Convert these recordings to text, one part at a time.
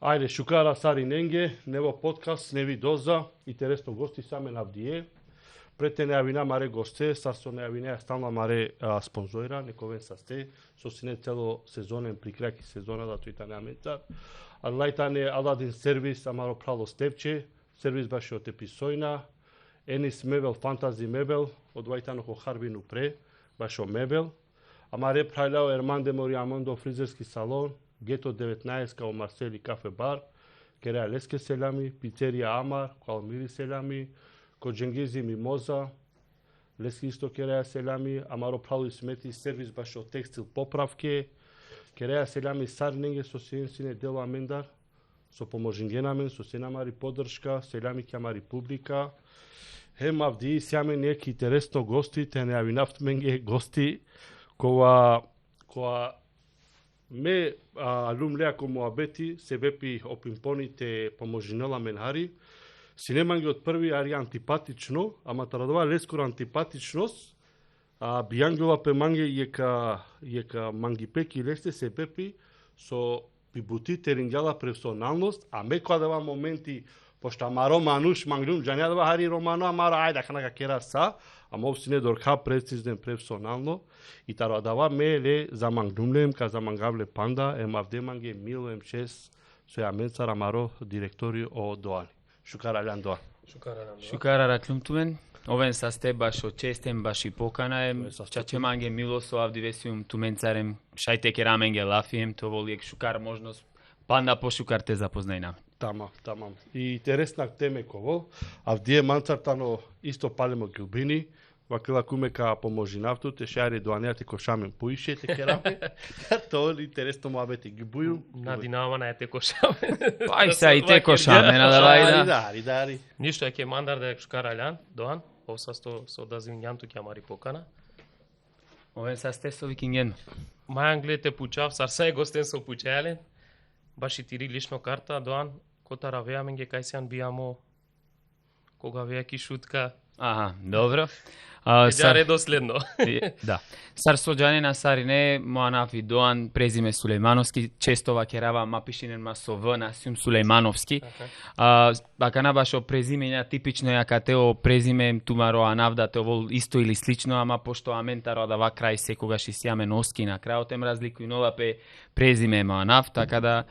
Ајде, шукара Сари Ненге, нево подкаст, неви доза, интересно гости саме на Авдие. Прете нејавина маре госте, сарсо нејавина стална маре спонзоира, нековен са сте, со сине цело сезонен прикрајки сезона да тој та неамета. Адлајтане Аладин сервис, амаро прало степче, сервис баше од еписојна, Енис мебел, фантази мебел, од Вајтано ко Харбину пре, баше мебел. Амаре прајлао Ерманде Мориамондо фризерски салон, Гето 19 као Марсели кафе бар, Кереа Леске селами, Пицерија Амар, као Мири селами, ко Дженгизи Мимоза, Лески исто Кереа селами, Амаро прало смети сервис баше од текстил поправке, Кереа селами Сарненге со сине дело амендар, со поможингенамен, со сенамари подршка, селами кјамари публика. Хем Авдии сјаме неки интересно гости, те нејавинавтменге гости, која ме алумлеа ко муабети се вепи опимпоните поможинела менхари, синеманги од први ари антипатично, ама тарадова лескора антипатичност, бијангела пе манге јека мангипеки лесте се вепи со пибути терингела персоналност, а ме која дава моменти пошто амаро мануш мангрум џања дава хари романо амаро ајда ханака кера са, ама обсине дорха прецизен персонално и тарадава ме ле за мангрумлем ка за мангавле панда ем авде манге мило ем шес со јаменцар амаро директори о Доани. Шукара Алян Доан. Шукара раклумтумен. Овен са сте баш о честем баш и поканаем. Чаче манге мило со авди весиум туменцарем. Шајте кераменге лафием то волиек шукар можност панда по шукар те запознајна. Тамам. И интересна теме ково. Авдие манцартано исто палемо гилбини. Вакила кумека поможи нафту, те шајари доанеати ко шамен поише те кераме. Тоа интересно му абети гибују. На Динамо на ете ко шамен. Ај са и те ко шамен, Дари. Ништо е ке мандар да шукара Алян, Доан, посасто со дазињанту кјамари покана. Овен са сте со викинген. Мајан гледате пучав, сарса е гостен со пучајален. Баш и тири лично карта, Доан, кота равеаменге кај сеан бијамо, кога веа ки шутка. Аха, добро. Сар доследно. Да. Сар соџане на Сарине, Моанафи Доан, презиме Сулејмановски, честова керава мапишинен ма со В на Сум Сулејмановски. Бакана башо презименја типично јака тео презиме тумаро анавда тео исто или слично, ама пошто аментаро да ва крај секогаш и сјаме носки на крајот ем разликуј нолапе презиме Моанав, така да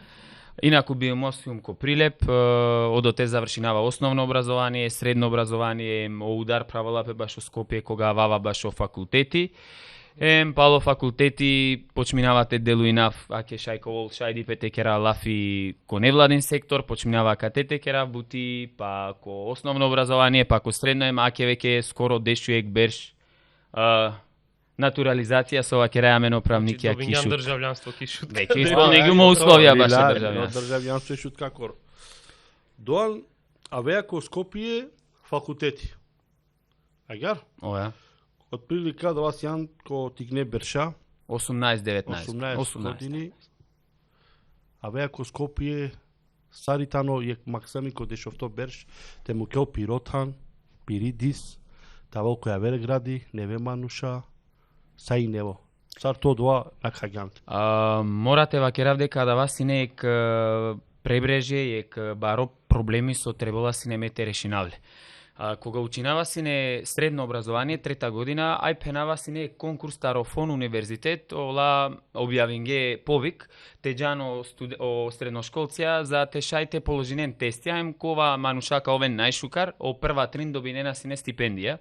инаку бил мосиум ко Прилеп, одоте завршинава основно образование, средно образование, удар праволапе баш о Скопје кога вава баш о факултети. Пало факултети почминавате делуинав, аке шајковол шајди пете кера лафи ко невладен сектор, почминава катете кера бути, па ко основно образование, па ко средно аке веќе скоро дешуек берш натурализација со ова керајамено правникија кишут. Добињам државјанство кишут. Веќе исполнигумо условија баше државјанство. Државјанство е шут какор. Доан, а веа ко Скопје факултети. Агар? Оја. Од прилика да вас јан ко тигне берша. 18-19 години. А веа ко Скопје Саритано јек Максами ко дешовто берш, те му кео Пиротан, Пиридис, тавол која вере гради, неве мануша, са и нево. Сар тоа два на каѓант. Морате вакерав дека да вас не ек пребрежје, ек баро проблеми со требола си не мете решинавле. Кога учинава си не средно образование, трета година, ај пенава си не конкурс Тарофон универзитет, ола објавинге повик, теџано о средношколција за тешајте положинен тести, ајм кова манушака овен најшукар, о прва трин добинена си не стипендија.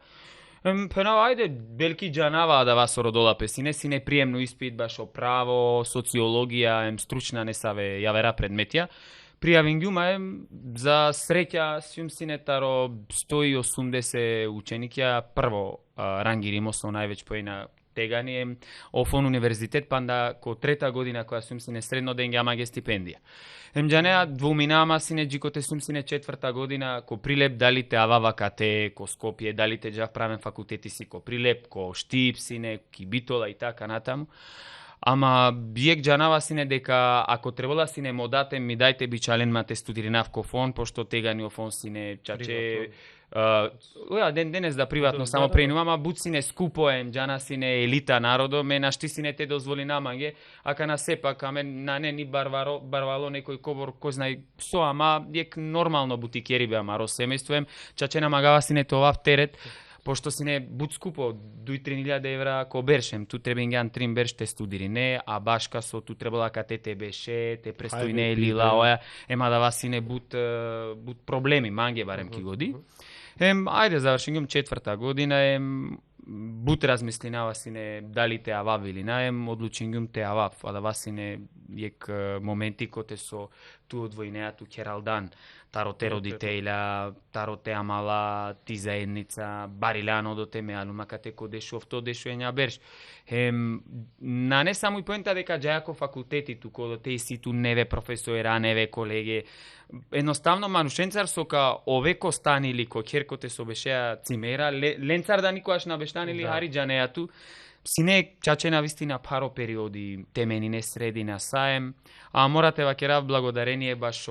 Пенава, ајде, белки џанава да вас родолапе, си не приемно испит, баш о право, социологија, стручна не саве јавера предметија. Пријавингјума за среќа сум синетаро 180 ученикја, прво рангиримо со највеќе поена тегани Офон универзитет, панда ко трета година која сум сине средно денге амаге стипендија. Емџанеа двуминама сине джикоте сум сине четврта година ко Прилеп, дали те авава кате ко Скопје, дали те џав правен факултети си ко Прилеп, ко Штип сине, ки Битола и така натаму. Ама биек џанава сине дека ако требала сине модате ми дајте бичален мате студиринав ко фон, пошто тегани о фон сине чаче Денес да приватно само пренува, ама буд сине скупо ем, джана сине елита народо, ме нашти сине те дозволи намаге, ака на сепак, аме на не ни барвало некој кобор, кој знај со, ама јек нормално бутикери беа маро семејствуем, чаче намагава сине тоа в терет, пошто сине буд скупо, 2-3.000 евра ако бершем, ту требингјан трим берште студири, не, а башка со ту требала кате те беше, те престои не лила, оја, ема да вас сине буд проблеми, манге барем ки годи. Ајде, завршингум 4-та година, буд размислинава сине дали те авав или на, одлучингум те авав, а да вас сине јек моменти коте со ту одвојнеа ту Кералдан, таро те родителја, таро те амала, ти заедница, барилано до те меалума, кате ко дешов, то дешуења берш. На не само и поента дека джајако факултети ту, кодо те и си ту неве професора, неве колеги, едноставно манушенцар сока овеко станили ко керкоте со бешеа цимера, ленцар да никогаш набештанили хариджанеа ту, сине чаче на вистина паро периоди теменине средина саем, а морате вакерав благодарение баш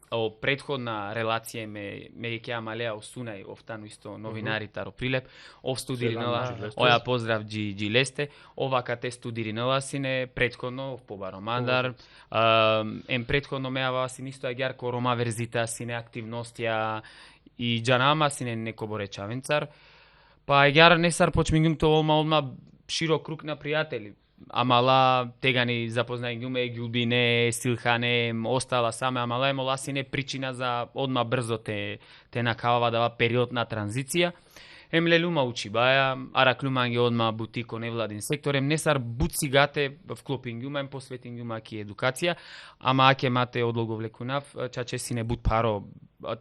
о претходна релација ме ќе амалеа осунај офтану исто новинари таро прилеп, ов студиринала, оја поздрав Джи Лесте, ова кате студиринала сине претходно ов побаро мандар, претходно меава сине исто агјарко рома верзита сине активностија и джанама сине неко боречавенцар, па агјар несар почмингум то олма широк круг на пријатели. Амала тегани запознајуме Гюлбине, Силхане, остала саме амала мола сине причина за одма брзо те накавава дава период на транзиција. Лелума учи баја, араклуманге одма бутико невладин сектор, несар буцигате вклопингума, посветингума ки едукација, ама аке мате одлого влекунав, чаче сине бут паро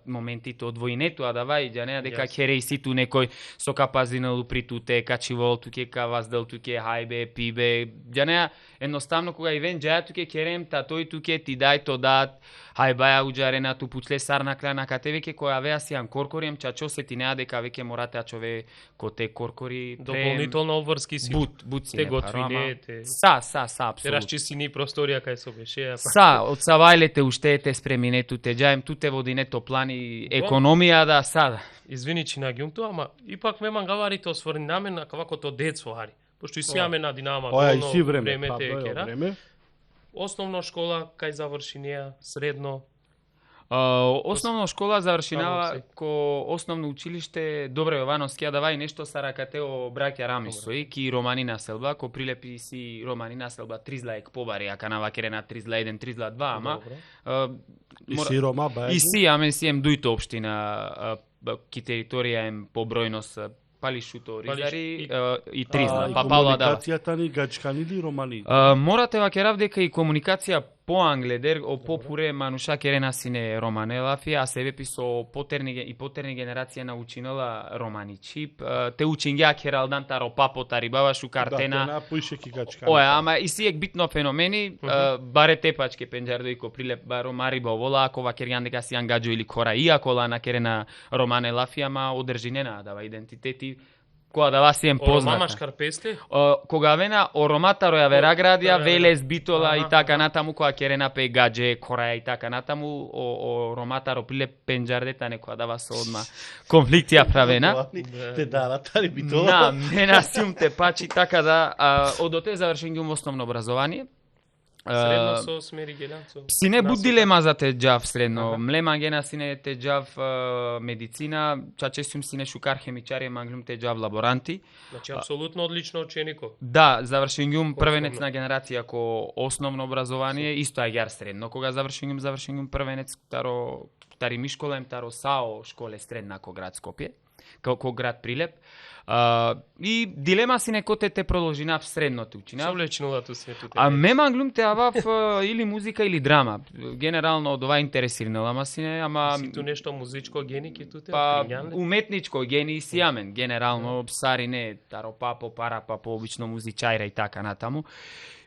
моментите од војнето, а давај, џанеа дека хереј си ту некој со капазинал при туте, качивол туке каваздел туке, хајбе, пибе, џанеа едноставно кога и вен џаја туке керем, та тој туке ти дај то дат, хајбаја уџарена ту пучле сарна клана кате веќе која веа си ан коркорем, чачо се ти неа дека веќе морате ачове коте коркори дополнително обврски си. Бут те готвине, те. Са, апсолутно. Те расчистини просторија кај со беше. Са, од савајлете уштете спремине туте џаем туте водинето плани економија да сада. Извини че наѓум тоа, ама ипак ме мангаварите осврни на мен кавакото децо хари. Пошто и сиаме на Динамо, долно времете кера. Основна школа кај заврши неа, средно. Основна школа завршинава ко основно училиште Добре Јовановски, а давај нешто са ракатео браќа Рамисои, ки романи населба, ко прилепи си романи населба 3 побари, ака на вакерена 3-1, 3-2, ама и си Рома бај. И си, аме си ем дујто општина, ки територија ем по бројност Палишуто, Ризари и Тризла, па Павла дава. Комуникацијата ни гачкани или романи? Морате вакерав дека и комуникација по англедер, о попуре мануша керена сине романелафија, а себе писо потерни генерација научинала романи чип, те учингја кералдан таро папота рибава шукартена. Да, поишеки гачкани. Оја, ама и сиек битно феномени, баре тепачке пенџардој ко прилеп баро мариба вола, ако вакерјан дека си ангаџо или кора, иако лана керена романелафија, ама одржинена дава идентитети. Кога да вас ием позната. Мама шкарпесте? Кога вена ороматаро ја вераградија, велес, битола и така натаму, кога керена пе гадже, кораја и така натаму, ороматаро прилеп пенџардета, некоја да вас одма конфликција правена. Те дала тари битола. На, мена сиум те пачи, така да, одоте завршенгјум основно образование. Средно со смери геланцо. Сине буд дилема за те џав средно. Млема гена сине те џав медицина, чаче сум сине шукар хемичари, манглум те џав лаборанти. Значи апсолутно одлично ученико. Да, завршенгјум првенец на генерација ко основно образование, исто агјар средно. Кога завршенгјум првенец тари ми школа, таро САО школе средна ко град Скопје, ко град Прилеп. И дилема си некоте те продолжинав средното учинав. Што влечнува ту свету? А ме манглум те авав или музика или драма. Генерално од ова интересирнала ма сине, ама си ту нешто музичко гени ки туте? Па уметничко гени си амен. Генерално псари не таро папо, пара папо, обично музичајра и така натаму.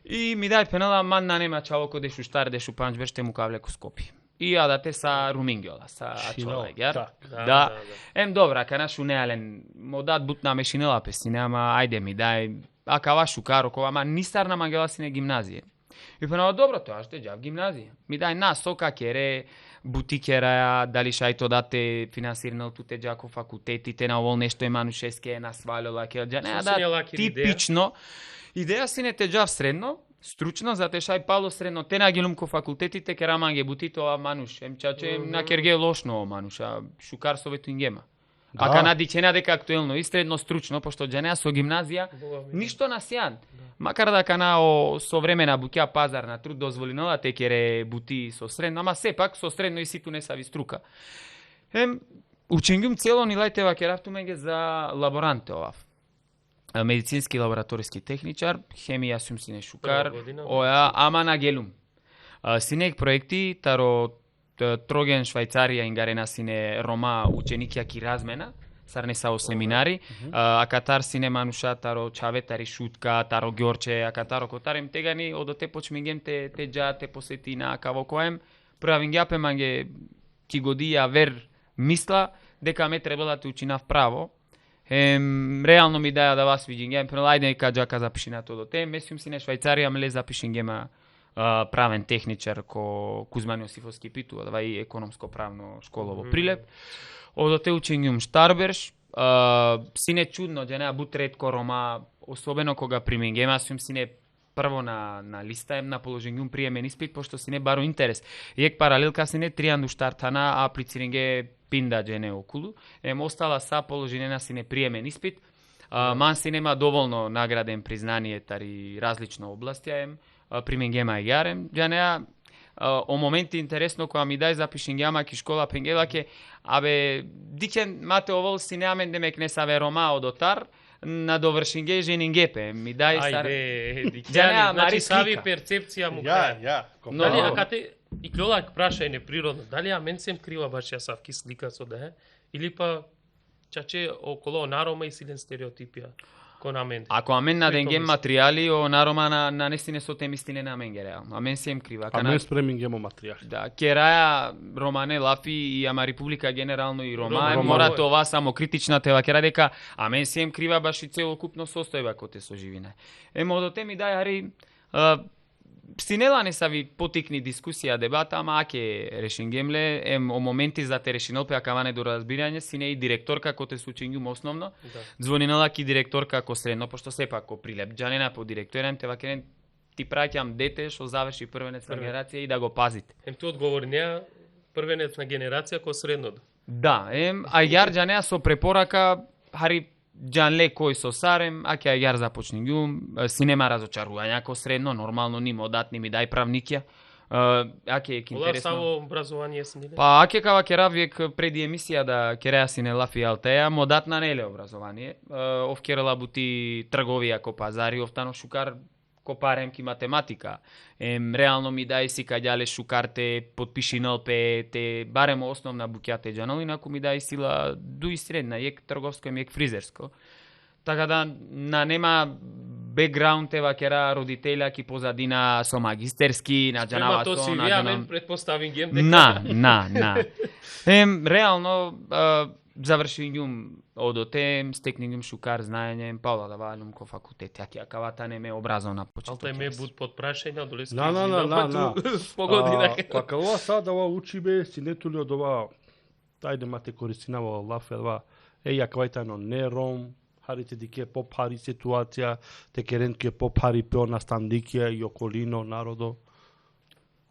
И ми дај пенала ман на нема чалоко дешу штар дешу панчбер ште му кавлеко Скопје. И јадате са румингјола, са ачолагјар. Да. Добра, ка нашу неален, модат бутна мешинела песине, ама ајде ми дај, ака вашу каро, ама нистар на мангела сине гимназије. И пенава добро, тоа што џав гимназија. Ми дај нас сока кере бутикера, дали шајто дате финансирано туте џако факултетите на овол нешто е Манушевски на свалила ке џане да типично идеја си не те џав средно, стручно затоа шај пало средно те на гелумко факултетите ке раманге бутито а Мануш, чаче на керге лошно Мануша, шукар совету ингема. Да. Ака надичена дека актуелно и средно стручно, пошто џанеа со гимназија, ништо на сјан. Макар да кана со време на буќа пазар на труд дозволено да те кере бути со средно, ама сепак со средно и ситу не сави струка. Учењум цело ни лајтева керавту меѓе за лаборанте овав. Медицински лабораториски техничар, хемија сум сине шукар, оја ама на гелум. Синек проекти таро Троген Швајцарија ингарена сине Рома ученикја ки размена, сарне са о семинари, акатар сине Мануша таро Чаветари шутка, таро Ѓорче, акатаро котарем тегани одоте почмингем те џа те посети на каво коем, правингјапе манге ки годија вер мисла дека ме требала да учинав право. Реално ми даја да вас видингем, прелајде ка џака запишинато до те, месиум сине Швајцарија мле запишингема правен техничар ко Кузман Јосифовски питува, да и економско правно школа во Прилеп. Одоте учењум Штарберш, сине чудно, џанеа бут ретко Рома, особено кога примингема, сум сине прво на листа на положењум приемен испит, пошто сине баро интерес. Јек паралелка сине тријанду штартана, а аплициринге пинда џене окулу. Остала са положенена сине приемен испит. Ман си нема доволно награден признание тари различно областија применгема јарем. Џанеа о моменти интересно која ми дај запишингјама ки школа пенгелаке, абе дикен мате овол си неамен демек не саве Рома одотар на довршинге женингепе. Ми дај сар. Ајде, дикјани, значи сави перцепција му крај. Дали акате и клолак прашање природно, дали а мен сем крива баш ја савки слика со да или па чаче около нарома и силен стереотипија кон амен. Ако амен на денгем материјали, о нарома на нестине со темистине на амен реално. Амен сем крива. Амен спремингемо материјали. Да, кераја Романе Лафи и ама Република генерално и Рома, мора тоа само критична тева кера дека амен сем крива баш и целокупно состојба коте со живине. Одоте ми дај ари Синела не са ви потикни дискусија, дебата, ама аке решингемле, о моменти за те решинолпе, акаване до разбирање, сине и директорка кој те сучињум основно, звонинала ки директорка ко средно, пошто сепак ко Прилеп, џанена по директорен, те вакерен ти праќам дете што заврши првенец на генерација и да го пазите. Ти одговори неа првенец на генерација ко средно. Да, а јар џанеа со препорака, хари Џанле кој со сарем, аке јар започнингјум, си нема разочарувања ко средно, нормално ни одат, ни ми дај правникја. Аке е интересно. Ола само образование сниле? Па аке кава ке равјек преди емисија да кереа си не лафи алтеја, модат на неле образование. Ов керела бути трговија ко пазари, офтано шукар ко парем ки математика. Реално ми дај си каѓале шукарте, подпиши налпе, те баремо основна буќате џанал, инаку ми дај сила дуи средна, јек трговско, јек фризерско. Така да на нема бекграунд ева кера родителја ки позадина со магистерски, на џанава то си вија мен предпоставим гем дека. На. Реално завршињум одоте, стекнињум шукар знаење, паула да валјум ко факултет, јаки акавата не ме образовна почеток. Алта ме буд под прашање, долески на. По година. Па кога сад ова учи бе, си нету ли од ова, тајде мате користинава лафелва, јаквајтано не ром, харите дике попари ситуација, те керен ке попари пео на стандикија и околино народо.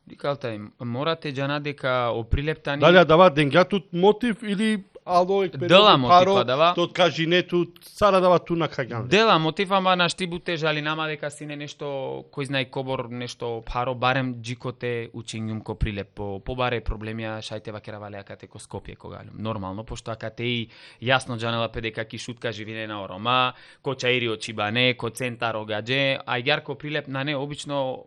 Дикалта им, морате џана дека оприлептани... Дали дава денгјатут мотив или дела мотива дава. Тот кажи нету, сара дава ту на каѓан. Дела мотив, ама на штибуте жали нама дека си не нешто, кој знае кобор, нешто паро, барем джикоте учињум ко Прилеп, по баре проблемија шајте вакера валеакате ко Скопје когалум. Нормално, пошто акате и јасно џанела педека ки шутка живине на Орома, ко Чаири Очибане, ко Центар Огадже, а јар ко Прилеп на не обично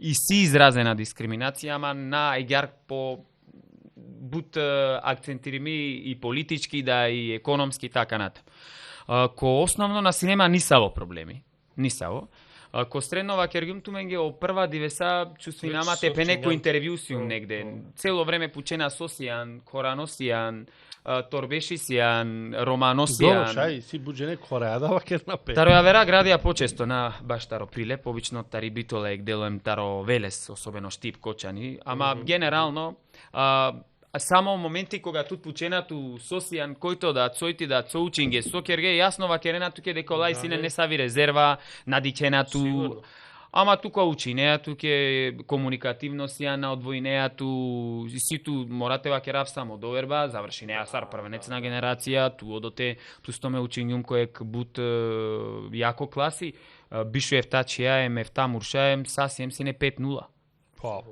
и си изразена дискриминација, ама на Ајгјар по бут акцентирими и политички, да и економски, така натаму. Ко основно на синема нисаво проблеми. Нисаво. Ко среднова кергјум туменге о прва дивеса чувствинамате пе некој интервјусиум негде. Цело време пучена Сосијан, Кораносијан, Торбеши сијан, Романосијан. Добро, шај, си буџене Кореја да вакер на пет. Таро ја вера градија почесто на баш таро Прилеп, обично тари битолек делуем таро Велес, особено Штип Кочани, ама генерално само моменти кога тут пученату сосијан којто да цојти да цоучинге сокерге јасно вакеренату ке дека лај сине не сави резерва надикенату. Ама тука учинеату ке комуникативност ја на одвојнеату ситу морате вакерав само доверба, заврши неа сар првенец на генерација, ту одоте ту стоме учињум којек бут јако класи, бишу ефтачија ем ефта муршаем сасием сине 5-0.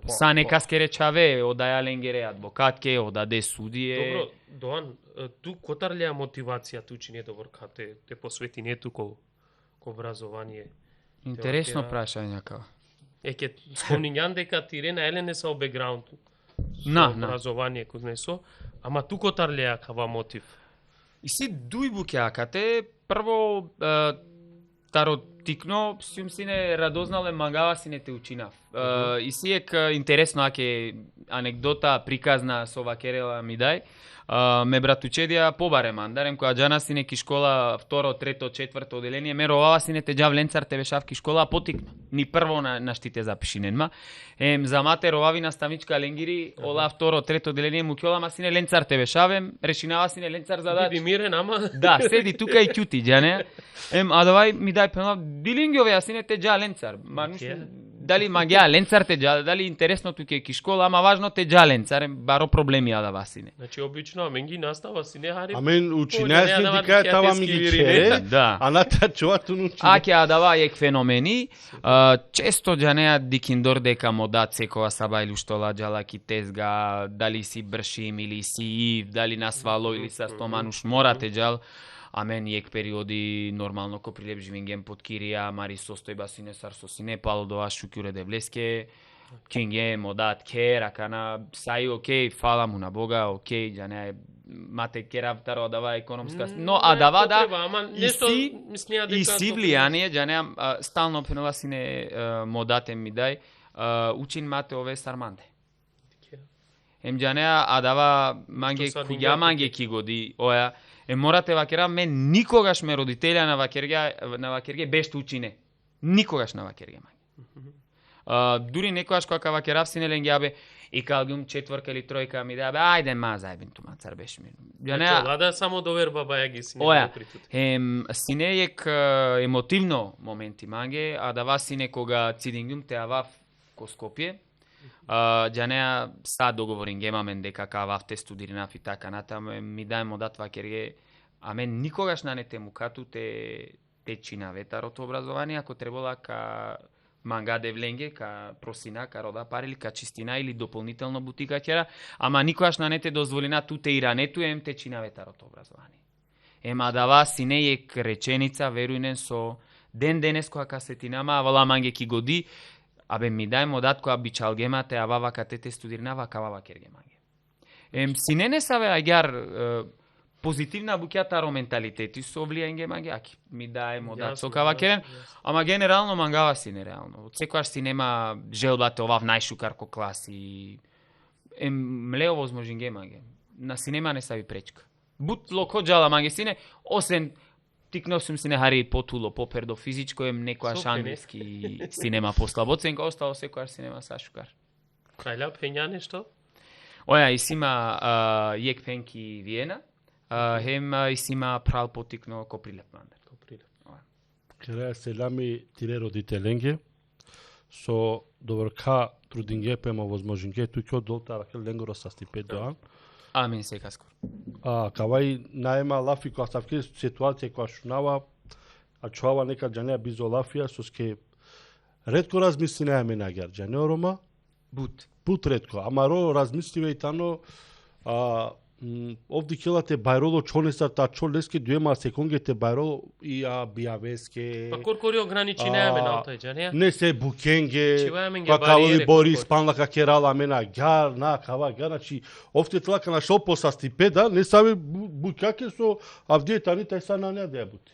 Са нека скеречаве, одаја ленгере адвокатке, одаде судие. Добро, Доан, ту котарлија мотивација ту учиње добор кате те посвети не ту ко образование. Интересно прашање као. Ке спомнињам дека Тирена Елене са бекграунд. На, образование кознесо, ама ту котарлија кава мотив. И си дујбу кеакате, прво таро тикно, сум сине радознале магава сине те учинав. И сиек интересно аке анекдота приказна со вакерела ми дај. Ме братучедија побаре мандарем која џана сине ки школа 2, 3, 4 оделение ме ровава сине те џав ленцар те бешав ки школа потикна. Ни прво на штите запишиненма. За мате ровави наставничка ленгири, ола 2, 3 оделение му ќола ма сине ленцар те бешавем, решинава сине ленцар задач. Биди мирен ама. Да, седи тука и ќути џане. А давај ми дај пенал дилингјове а сине те џа ленцар. Дали магија ленцар те џа, дали интересно туке ки школа, ама важно те џа ленцар, баро проблеми а да васине. Значи обично амен ги настава сине хари. Амен учинеас дика тава ми ги чере, а на та чувату нучи. Аке а дава ек феномени, често џанеа дикиндор дека модат секоја саба или штола џала ки тезга, дали си бршим или си ив, дали на свало или са стомануш морате џал. Амен ек периоди нормално ко Прилеп живинген под Кирија, мари состојба сине сар со сине пало до Ашукјуре Девлеске, кинге модат ке ракана сај окей, фала му на Бога, окей, џане мате керав таро дава економска, но а дава да и си влијание, џане стално пенова сине модате ми дај, учин мате ове сарманде. Џане а дава манге куѓа манге ки годи, оја морате вакера, мен никогаш ме родителја на вакерге беште учине. Никогаш на вакерге мање. Дури некојаш кога вакерав сине ленгјабе и калгум 4 или 3 ми да ајде ма зајбен тума цар беше ми. Лада само доверба баја ги сине. Оја, сине ек емотивно моменти манге, а да вас сине кога цидингум те авав ко Скопје. Џанеа са договорин гемамен дека кававте студиринав и така натаму ми дајмо дат вакерге, а мен никогаш на нете му кату те чина ветарото образование, ако требала ка манга девленге, ка просина, ка рода пари или ка чистина или дополнително бутика кера, ама никогаш на нете дозволина туте и ранету те чина ветарото образование. Ема дава сине ек реченица, верујнен со ден денес која касетинама, вала манге ки годи, абе ми дај модат која бичал гемате, а вава катете студирна, вака вава кергемаге. Сине не саве аѓар позитивна букјата менталитети со влијање маги, аки ми дај модат со кава керен, ама генерално мангава си нереално. Од секојаш си нема желбате овав најшукар ко класи. Млео возможен гемаге. На синема не сави пречка. Бут локо джала маге сине, осен тикнав сум сине хари потуло, попердо физичко, некојаш англиски синема послабоценка, остало секојаш синема сашукар. Кајла пења нешто? Оја, исима јек пенки Виена, хем исима прал потикно ко Прилеп мандар. Креја селами тире родителенге, со добрка трудинге пема возможинге, туќе долта ракел ленгоро са стипендоан. Амин сека скоро. Кавај наема лафи која ставке ситуација која шунава, а чуава нека џанеа бизо лафија, со ске ретко размисли најаме нагар џанеа рома. Бут ретко, ама ро размисливе и тано, овди келате бајроло чонеса та чолеске дуема секонгете бајроло и бијавеске. Па коркори ограничи неаме на тој џанеа. Не се букенге, па каволи бори спанлака керала мена гар, на кава гар, значи овде тлака на шопо са стипеда, не саби букаке со авдиета ни тај са на неа дебути.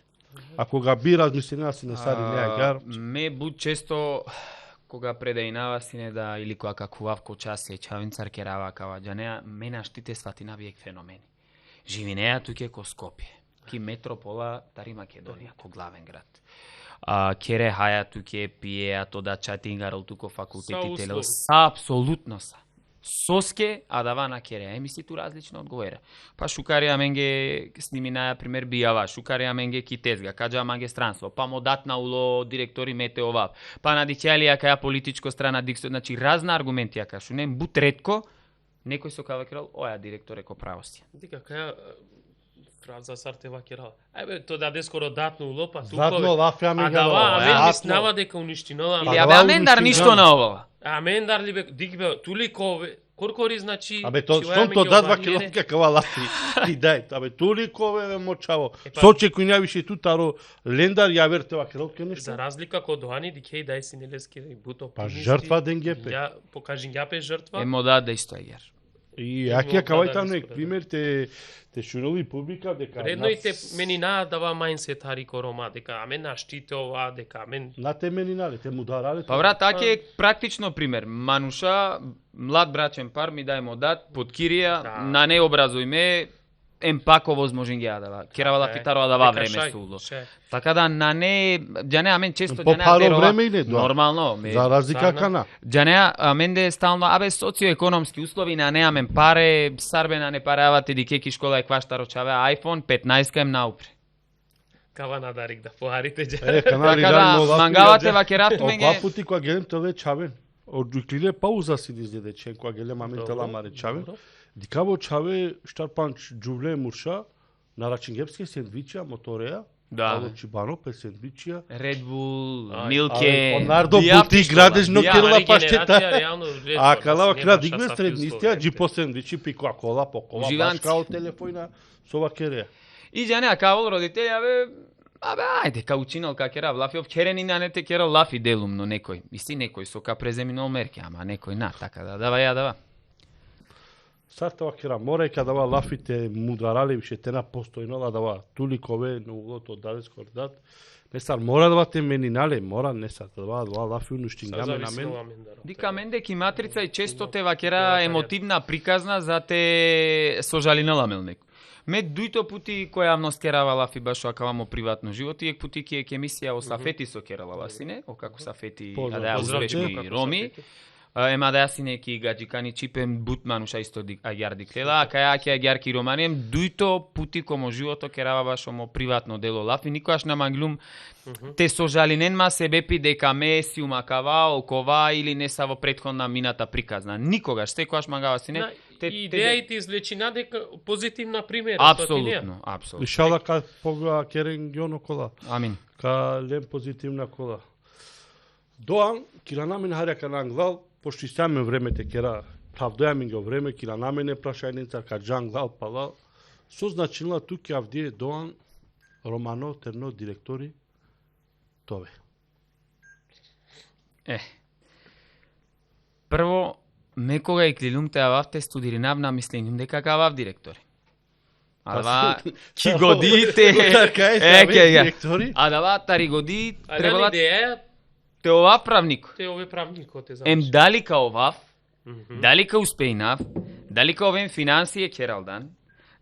А кога би размислена си не сади неа гар. Ме буд често кога предајнава сине да или кога какував ко час се чавинцар керава кава џанеа, мена штите сватина виек феномени. живинеа туке ко Скопје, ки метропола Тари Македонија, ко главен град. Кере хаја туке пиеа тода чатингарал туко факултетите, апсолутно са. Соске, а дава на кере, емиситу различно одговора. Па шукарија менге сниминаја пример бијава, шукарија менге китезга, каджа манге странство, па му датна уло директори метеовав, па на дикјалија каја политичко страна диксо, значи разна аргументи ја кашу, не бут ретко, некој со кава керал, оја директор еко правости. Дика каја Фраза Сартева керала. Ајбе, то даде скоро датно уло, па тукове. Затно лафја ми гава. А дава, мислава дека уништинала. Или абе, амендар ништо на ова. Амендар ли бе, дикбе, туликове, коркори значи... Абе, то, штом то дадва килотка кава лафи. Ти дај, абе, туликове мочаво. Соче кој навише тутаро, лендар ја вертева килотка нешто. За разлика код Доани, дикеј дај синелески буто. Па жртва денгепе. Ја покажи јапе жртва. Емо да исто јер. И јакија кавај таму пример те шуроли публика дека редно и те мени дава мајнсет харико рома дека амен на штите ова дека амен на те мени нали те му дарале. Па брат, таке е практично пример. Мануша, млад брачен пар ми дај модат под кирија, на не образуј ме, емпако возможен ги дава. Керавала фитарова дава време суло. Така да на не џане амен често џане верова. Нормално, за разлика кана. Џане амен де стално абе социоекономски услови на не амен паре, сарбена не паравате дикеки школа е кваштаро чаве iPhone 15 ем наупре. Кава надарик да поарите џане. Така да мангавате вакерату менге. Ова пути кога гледам теле чавен. Од уклиле пауза си дизедечен кога гледам амен тела маре чавен. Дикаво чаве штарпанч джувле мурша на рачингепски сендвича мотореа. Да. Чибано пе сендвичија. Red Bull, Milke. Онардо бути градеж но кирла паштета. А калава кра дигне среднистија, джипо сендвичи пи кола по кола башка од телефона со вакереа. И џане акавол родители абе ајде ка учинал ка кера лафи обчерени на не те кера лафи делумно некој. Исти некој со ка преземинал мерки, ама некој на така да дава ја дава. Сартава кера мора и кадава лафите мударале више тена постојно дава туликове на углото даде скордат. Не сар мора да те менинале, мора не сар дава лафи уништингаме на мен. Дика мен деки матрица и често те вакера емотивна приказна за те сожалинала мелнек. Ме дуито пути која јавност керава лафи баш акавамо приватно живот и ек пути ке емисија о сафети со керала ласине, о како сафети да успешни роми. Ема да јаси неки гаджикани чипем бутмануша исто агјар диклела, а каја ќе агјар ки романием, дуито пути комо живото керава баш омо приватно дело лафи, никогаш на манглум те сожалинен ма себепи дека ме си умакава, окова или не са во претходна мината приказна. Никогаш, секогаш мангава си не. Идеја и ти извлечина дека позитивна пример. Апсолутно, апсолутно. Лишала ка пога керен гјоно кола. Амин. Ка лем позитивна кола. Доан, кила намен харја ка нанглал, пошто истаме времете кера правдојаме го време кила намене прашајница ка джанглал палал. Со значила туки авдие Доан, Романо, Терно, директори, тове. Прво, мекога и клилум те ававте студиринавна мисленјум дека кавав директори. Адава ки годите директори. Адава тари годи требала те овав правник. Те ове правникот е Ем дали ка овав, дали ка успејнав, дали ка овен финансије кералдан,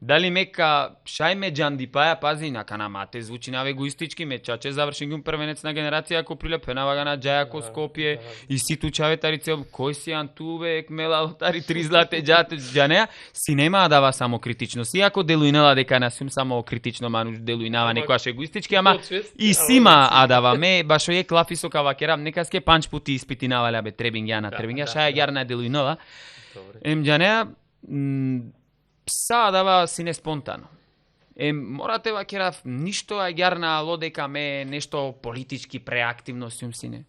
дали мека шајме џандипаја, пази на канамате, звучи на егоистички ме чаче, завршен гум првенец на генерација, ако прилепенава га на Џаја ко Скопје, и си ту чаве тари цел, кој си антуве, кмела тари 3 злате џате, џанеа, си нема дава само критичност. Иако делуинала дека на сум само критично мануш делуинава некојаш егоистички, ама и сима адава ме, башо е клафи со кавакерам, нека ске панч пути испитинавале, бе требингја на требингја, шаја јарна делуинала. Ем џанеа, са дава си не спонтано. Морате вакерав ништо аѓарна ало дека ме нешто политички преактивно сум сине.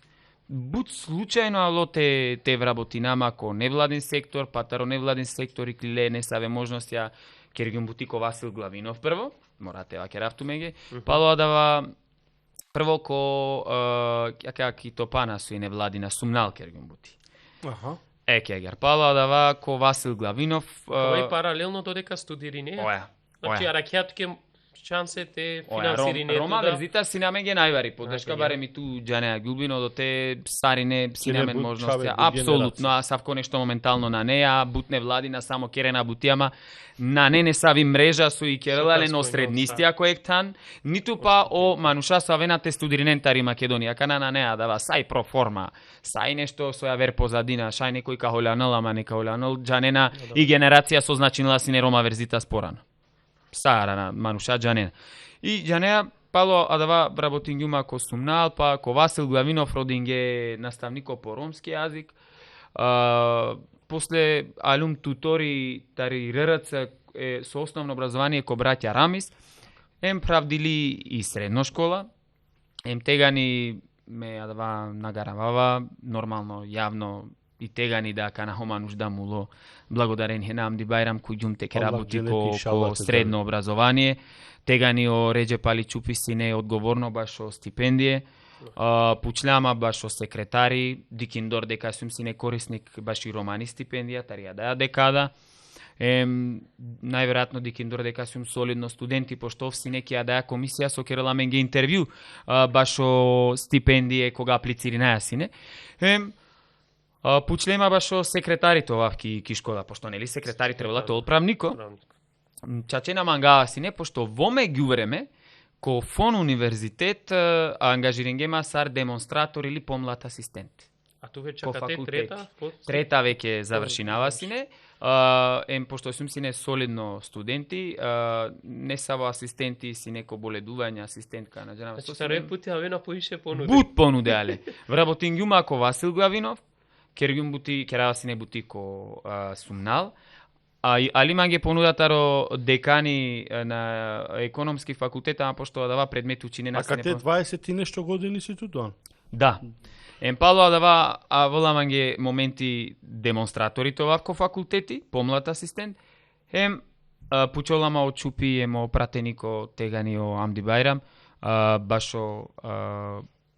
Буд случајно ало те вработинама ко невладен сектор, патаро невладен сектор и клиле не саве можностја Кергјум Бутико Васил Главинов прво, морате вакерав ту меге, пало дава прво ко јака ки топана су и невладина сумнал Кергјум Бути. Аха. Еке агар пала дава ко Васил Главинов. Ова и паралелно додека студири не. Оја. Значи аракјат ке шансите финансирине. Рома верзита си намен ге највари поддршка, барем и ту Џанеа Ѓулбино до те старине си намен можности. Апсолутно, а Савко нешто моментално на неа, бутне Владина само керена бутијама, на не сави мрежа со и керелале но среднистија коектан, ниту па о мануша савенате студиринентари Македонија, кана на неа дава сај проформа, сај нешто со ја вер позадина, шај некој кахолянал, ама не кахолянал, Џанена и генерација со значинила си не Рома верзита спорано. Сара на мануша Џанена. И Џанеа пало адава работингјума ко Сумнал, па ко Васил Главинов родинге наставнико по ромски јазик. После алум тутори тари РРЦ со основно образование ко браќа Рамис, ем правдили и средно школа, ем тегани ме адава нагаравава нормално јавно и тегани да кана хомануш да муло благодарен хенам ди Бајрам куѓум те работи ко средно образование, тегани о Реџе Пали Чупи сине одговорно баш о стипендие, пучляма баш о секретари, дикиндор дека сум сине корисник баш и романи стипендија, тарија да декада, најверојатно дикиндор дека сум солидно студенти, пошто овси некија да комисија со керела менге интервју баш о стипендие кога аплицири наја сине. Пучлема баш о секретарите оваа ки школа, пошто нели секретари требала тоа правнико. Чачена мангава сине, пошто воме ги време ко фон универзитет ангажиренгема сар демонстратор или помлад асистент. А ту веќе чакате трета? Трета веќе завршинава сине. Пошто сум сине солидно студенти, не само асистенти си неко боледување, асистентка на Џанева. Значи, старој пути авена поише понуде. Бут понуделе. Вработингјума ко Васил Главинов, керава сине бути ко Сумнал, али манге понудатаро декани на економски факултет, ама пошто дава предмет учинена. А кате 20 и нешто години си тутуан? Да. Пало дава вола манге моменти демонстраторите овавко факултети, помлад асистент. Пучолама очупи емо пратенико тегани о Амди Бајрам, башо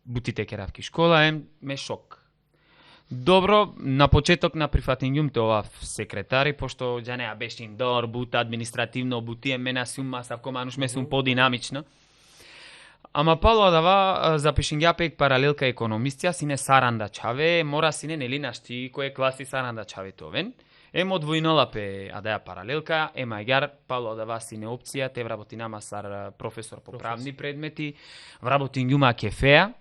бутите керавки школа, ме шок. Добро, на почеток на прифатињумте овав секретари, пошто Џанеа беше индор, бута административно, бутие мена сума, Савко мануш ме сум подинамично. Ама пало дава запишингјапек паралелка економистија, сине Саранда Чаве, мора сине нели нашти кој класи Саранда Чаве товен. Одвојнала пе адаја паралелка, мајгар пало дава сине опција, те вработинама сар професор по правни предмети, вработингјума кефеа,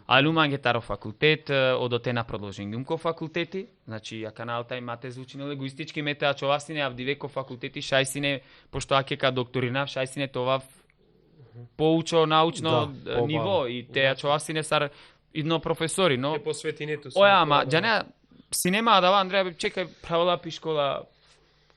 алуманге таро факултет, одоте на продолжингјумко факултети, значи ја каналта имате звучино легуистички метеа човасине авдивеко факултети, шајсине, пошто акека докторинав, шајсине това поучо научно ниво и теа човасине сар идно професори, но те посветинето. Оја, ама Џанеа синема дава Андреја чекај правила пи школа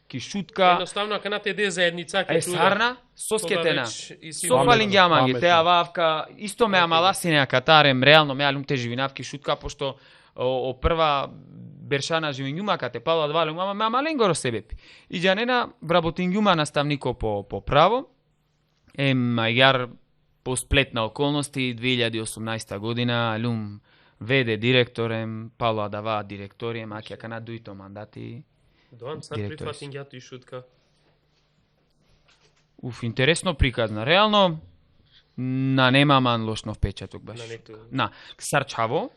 ки шутка. Едноставно кана те де заедница ке чуда. Сарна соскетена. Софалингјаманги теа вавка исто ме амала синеа катарем реално ме алум те живинавки шутка пошто о прва бершана живињума кате пала двалум ама маленгоро себепи. И Џанена вработингјума наставнико по право. Мајгар по сплет на околности 2018 година алум веде директор пало адава директори аќа кана дуито мандати. Доан сад прифатињето и шутка. Интересно приказна. Реално на нема ман лошно впечаток баш. На Сарчаво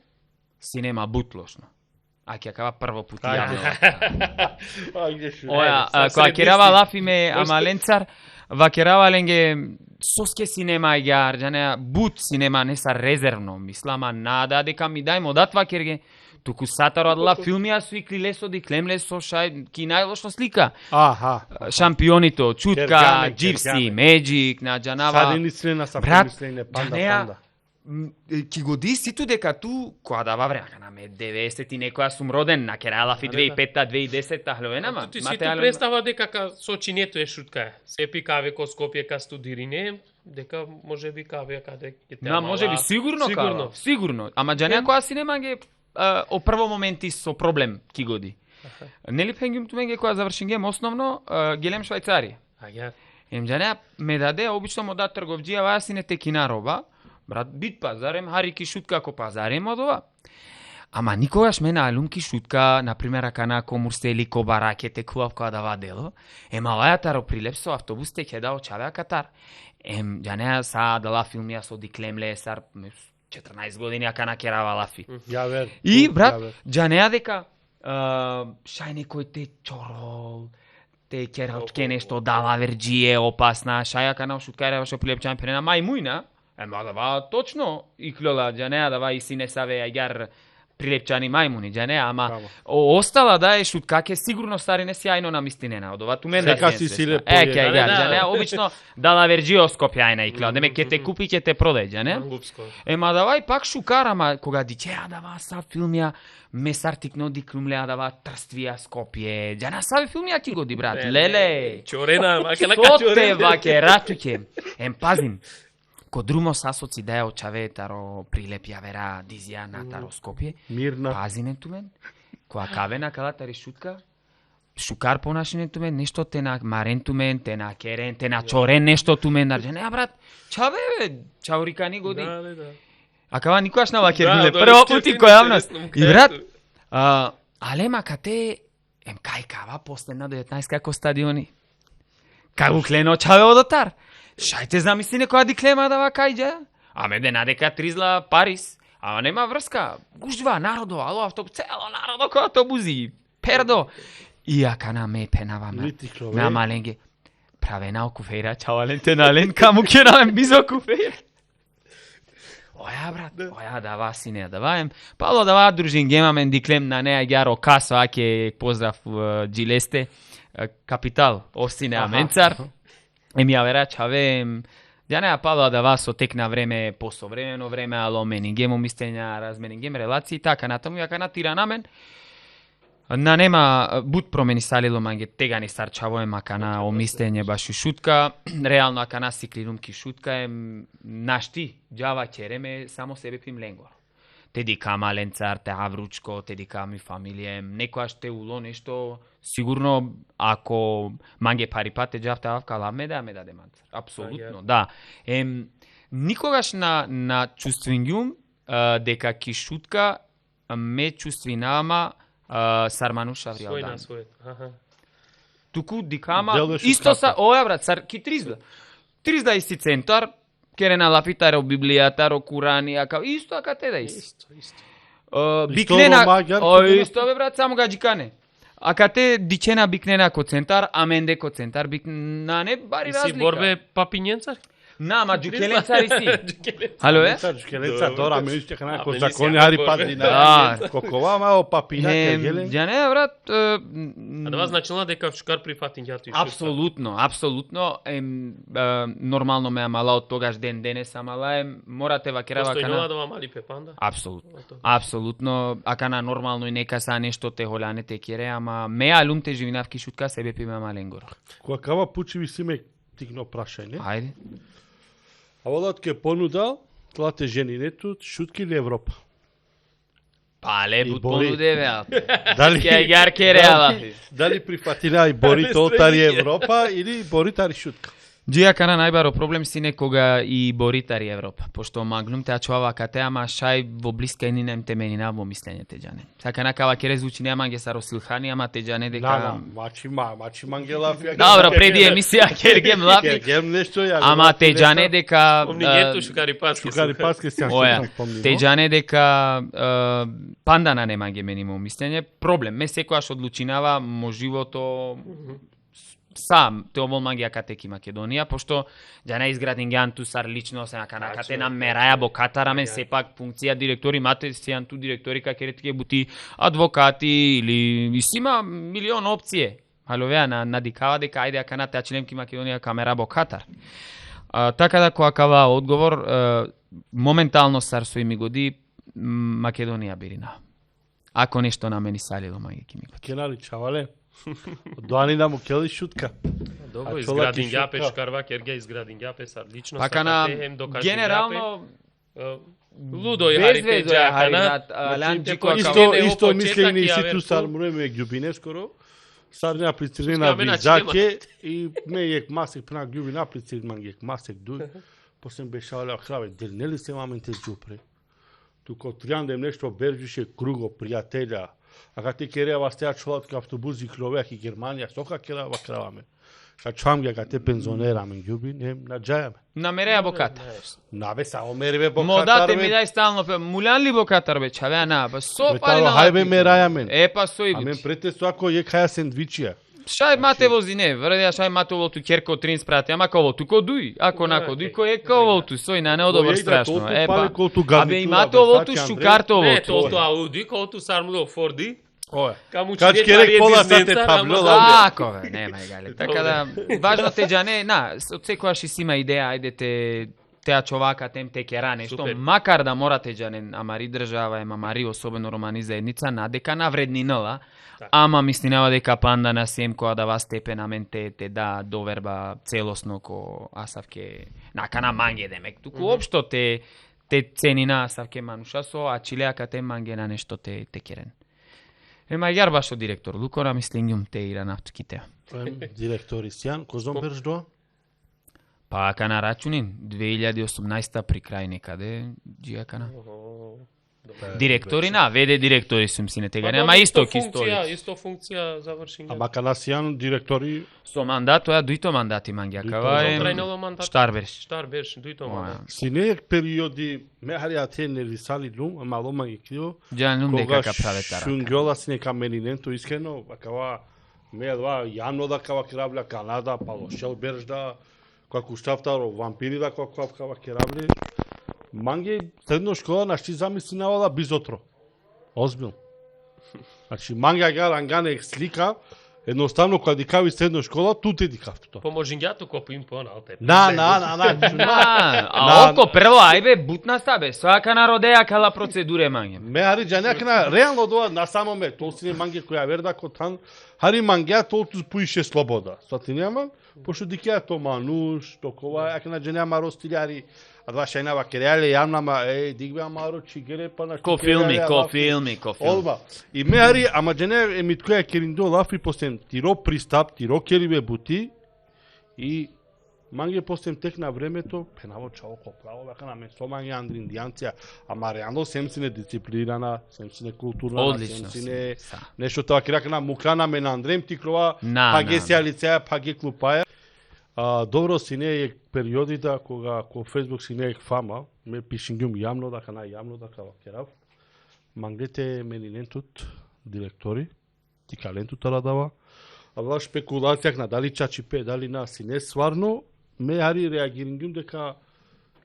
си нема бут лошно. Аќа кава прво пут јавно. Оја, која керава лафиме амаленцар, вакерава ленге соске синема јар, Џанеа бут синема не са резервно, мислама нада дека ми дај модат вакерге. Туку сатаро адла филмија со икли лесо ди клемле со шај ки најлошно слика. Шампионито, Чутка, Джипси, Меджик, на Џанава. Брат, Џанеа ки годи ситу дека ту која дава време на ме 90 и некоја сум роден на Кералаф и 2005-та, 2010-та хловенама. Ти си представа дека сочинето е шутка. Сепи каве ко Скопје ка студирине, дека може би каве каде ќе те. Може би сигурно. Ама Џанеа која си немаге о прво моменти со проблем ки годи. Нели пенгјум туменге која завршингем основно гелем Швајцарија. Џанеа ме даде обично му да трговџија ваја си не текина роба. Брат, бит пазарем, харики шутка ко пазарем од ова. Ама никогаш мене алумки шутка, например, ака на комурстели ко баракете кулав која да вадело, малајатаро прилеп со автобус те ќе да очавеа Катар. Јанеа са дала филмија со Диклемле, сар 14 години ака на керава лафи. И, брат, Джанеа дека шај некој те чорол, те кералчке нешто дала верџие, опасна, шај ака на шуткајра што прилепчан прена мајмујна, да точно, и клола Джанеа да и си не саве агар прилепчани мајмуни, Джанеа, ама остала да е шуткаке сигурно старине сјајно намистинена, од ова тумен да си силе Джанеа, обично дала верџио скопјајна и клола, деме ке те купи, ке те продај, Джанеа. Давај пак шукар, ама кога дичеа дава са филмија, месартикно диклумлеа дава трствија Скопје, Джанеа саве филмија ти годи, брат, леле. Чорена, маке на качорена. Тоте, ваке, ратуке. Пазим. Ко друмо сасоци да ја очаве-таро прилепја вера дизија на таро Скопје. Мирна. Пазине тумен. Која каве на калатари шутка, шукар понашине тумен, нешто те на марен тумен, те на керен, те на чорен нешто тумен. Не, брат, чаве, чаурикани годи. Да. А кава никогаш на ваке биле, прво пути кој јавност. И брат, алема кате, кај кава последна 19 како стадиони. Како клено чаве одотар. Шајте замисли некоја диклема да кајđа. Аме денадека тризла Парис. Ама нема врска. Гужва народо, ало автобус, цело народо кој автобузи. Пердо. И ака на ме пенава на маленге. Правена окуфеира, чаваленте нален, каму ке нален бизо окуфеира. Оја, брат, оја дава сине, даваем. Пало дава дружин гемамен диклем на неа гјаро касо, аке поздрав джилесте. Капитал, осине аменцар. Ја вера чаве, Јанеа пала да вас отекна време, посовремено време, ало менингемо мислења, разменингем релации, така натаму, јака натира на мен. На нема буд промени салило манге тега ни старчаво е мака на омислење баш и шутка, реално ака на сиклинумки шутка е нашти, џава ќереме само себе пим ленгор. Теди кама ленцар, те авручко, теди ками фамилија, некојаш те уло нешто, сигурно ако манге пари пате џавте авка лавме да ме даде манцар. Апсолутно, да. Никогаш на чувствингјум дека ки шутка ме чувствинама сармануша вријалдан. Туку дикама, исто са, оја брат, сар ки тризда исти центар, кере на лапитаро библијатаро Курани, исто ака те да исто. Бикнена, исто бе брат, само гаджикане. Ака те дичена бикнена ко центар, аменде ко центар, бикнане бари разлика. Си борбе папињенцар? На, ма джукеленцари си. Ало е? Джукеленцар, дора, ме иште кана ко закони ари пади на кокова, ма о папиња ке гелен. Ја не, брат. А да вас значилна дека шукар прифатињата и шутка? Апсолутно. Нормално ме амала од тогаш денес амала морате вакерава кана. Постојнува да ва мали пепанда? Апсолутно. Акана нормално и нека са нешто те холяне те кере, ама ме алум те живинавки шутка себе пиме маленгор. Која кава пучиви си ме тигно прашање? Ајде. А водат ке понудал, тлате женинето, шутки или Европа? Пале, буд понуде, бе. Ке јар ке реала. Дали прифатина и бори толтари Европа или бори тари шутка? Джија кана најбаро проблем си некога и боритари Европа, пошто магнум те ачувава кате, ама шај во блиска ни нем теменина во мислењето џане. Сака на кава ке звучи нема ге саро силхани, ама те џане дека. Да, мачи мангелафија. Добро, преди емисија кергем лафи. Кергем нешто ја. Ама те џане дека Омнигето шукари паски. Шукари паски се помним. Те џане дека пандана нема ге менимо мислење, проблем. Ме секојаш одлучинава мо живото сам те овол магија катеки Македонија, пошто ја не изградин гјанту сар лично се на канакате на мераја бо Катара мен сепак функција директори мате сијан ту директори какеретке бути адвокати или има милион опције. Аловеа на дикава дека ајде канате ачилемки Македонија камера бо Катар. Така да која кава одговор моментално сар со ими годи Македонија бирина. Ако нешто на мене салило мајки ми. Кенали чавале. Доани да му кели шутка. Добро, изградин ѓапе, шкарва кергја, изградин ѓапе, сар лично така на генерално лудо и харите ѓакана. Исто мислење и ситу сар муреме ѓубине скоро. Сар не аплицирина визаке и ме јек масек пна ѓуби на аплицирин мангек масек дуј. После бешале ахраве, дел нели се маменте џупре. туку тријандем нешто берџише круго пријателја. А кога ти керева стеа чолатка автобузи кловеак и Германија, сока керава краваме. Ка чамга ка те пензонераме ѓуби, не наџајаме. Намереа боката. Набе само мереве боката. Модате ми дај стално мулјан ли бокатар бе, чавеа на, па со пари на. Хајбе мерајамен. Па со и бути. Амен прете со ако е каја сендвичија. Шај мате вози не, вредеа шај мате волту керко трин спрати, ама колоту ко дуј, ако нако дуј ко е колоту, сој на неодобар страшно. Абе имате волту шукарто волту. Не, толту ауди, колту сармудо форди. Кач керек пола са те табло. Ако бе, нема гале. Така да важно те џане, од секојаш си има идеја, ајдете теа човака тем те кера нешто, макар да морате џане, амари држава, амари особено романи заедница, надека навреднинала. Ама мислинава дека панда на сем која да вас степена мен те да доверба целосно ко Асавке накана манге демек. Туку општо те цени на Асавке мануша со, а чилеака те манге на нешто те керен. Ема јар башо директор, лукора мислињум те ира нафтките. Директор Исјан, козом берш доа? Па ака на рачунин, 2018 при крај некаде, джијакана. Директори на, веде директори сум си не тега, нема исток историја. Исто функција заврши. Ама канасијан директори со мандат, тоа дуито мандати мангјакава е Штарберш, дуито мандат. Си неек периоди мехарија те не рисали лум, ама лома ги крио. Џанум дека ка праве тарака. Шунгјола си нека мениненто искрено, акава меа јано да кава керабля Канада, па лошел бержда, како штафтаро вампири да кава керабли. Манге средно школа нашти замислинавала бизотро. Озбилно. Значи манга гарангане слика, едноставно кога дикави средно школа, тут е дикавто. Поможињато копу им поналте. А око прво ајбе бутна стабе, соака народеа кала процедуре манге. Ме ари џанекна реално доа на само ме, толсине манге која верда котан, хари мангеа толту поише слобода. Свати нема, пошто дикеа то мануш, токова, ака на џенеа ростилјари. А два шајнава кереале јавнама, дигбеа маро чигере па на ко филми. Олба. И меари, ама џене емиткоја кериндо лафи постен тиро пристап, тиро кериве бути и манге постен тек на времето, пенаво чаоко право, бака на мен со манге андриндијанција, ама реално семсине дисциплинирана, семсине културна, семсине нешто тоа керака на мукрана мен Андрем тикрова, паге сеа лицеја, паге клупаја. Добро си не е периодите кога ко Facebook си не е фама, ме пишингјум јавно дака на јавно дака керав. Мангете менинентут директори, ти калентута радава. А вла шпекулација на дали чачипе, дали на си не сварно, ме ари реагирингјум дека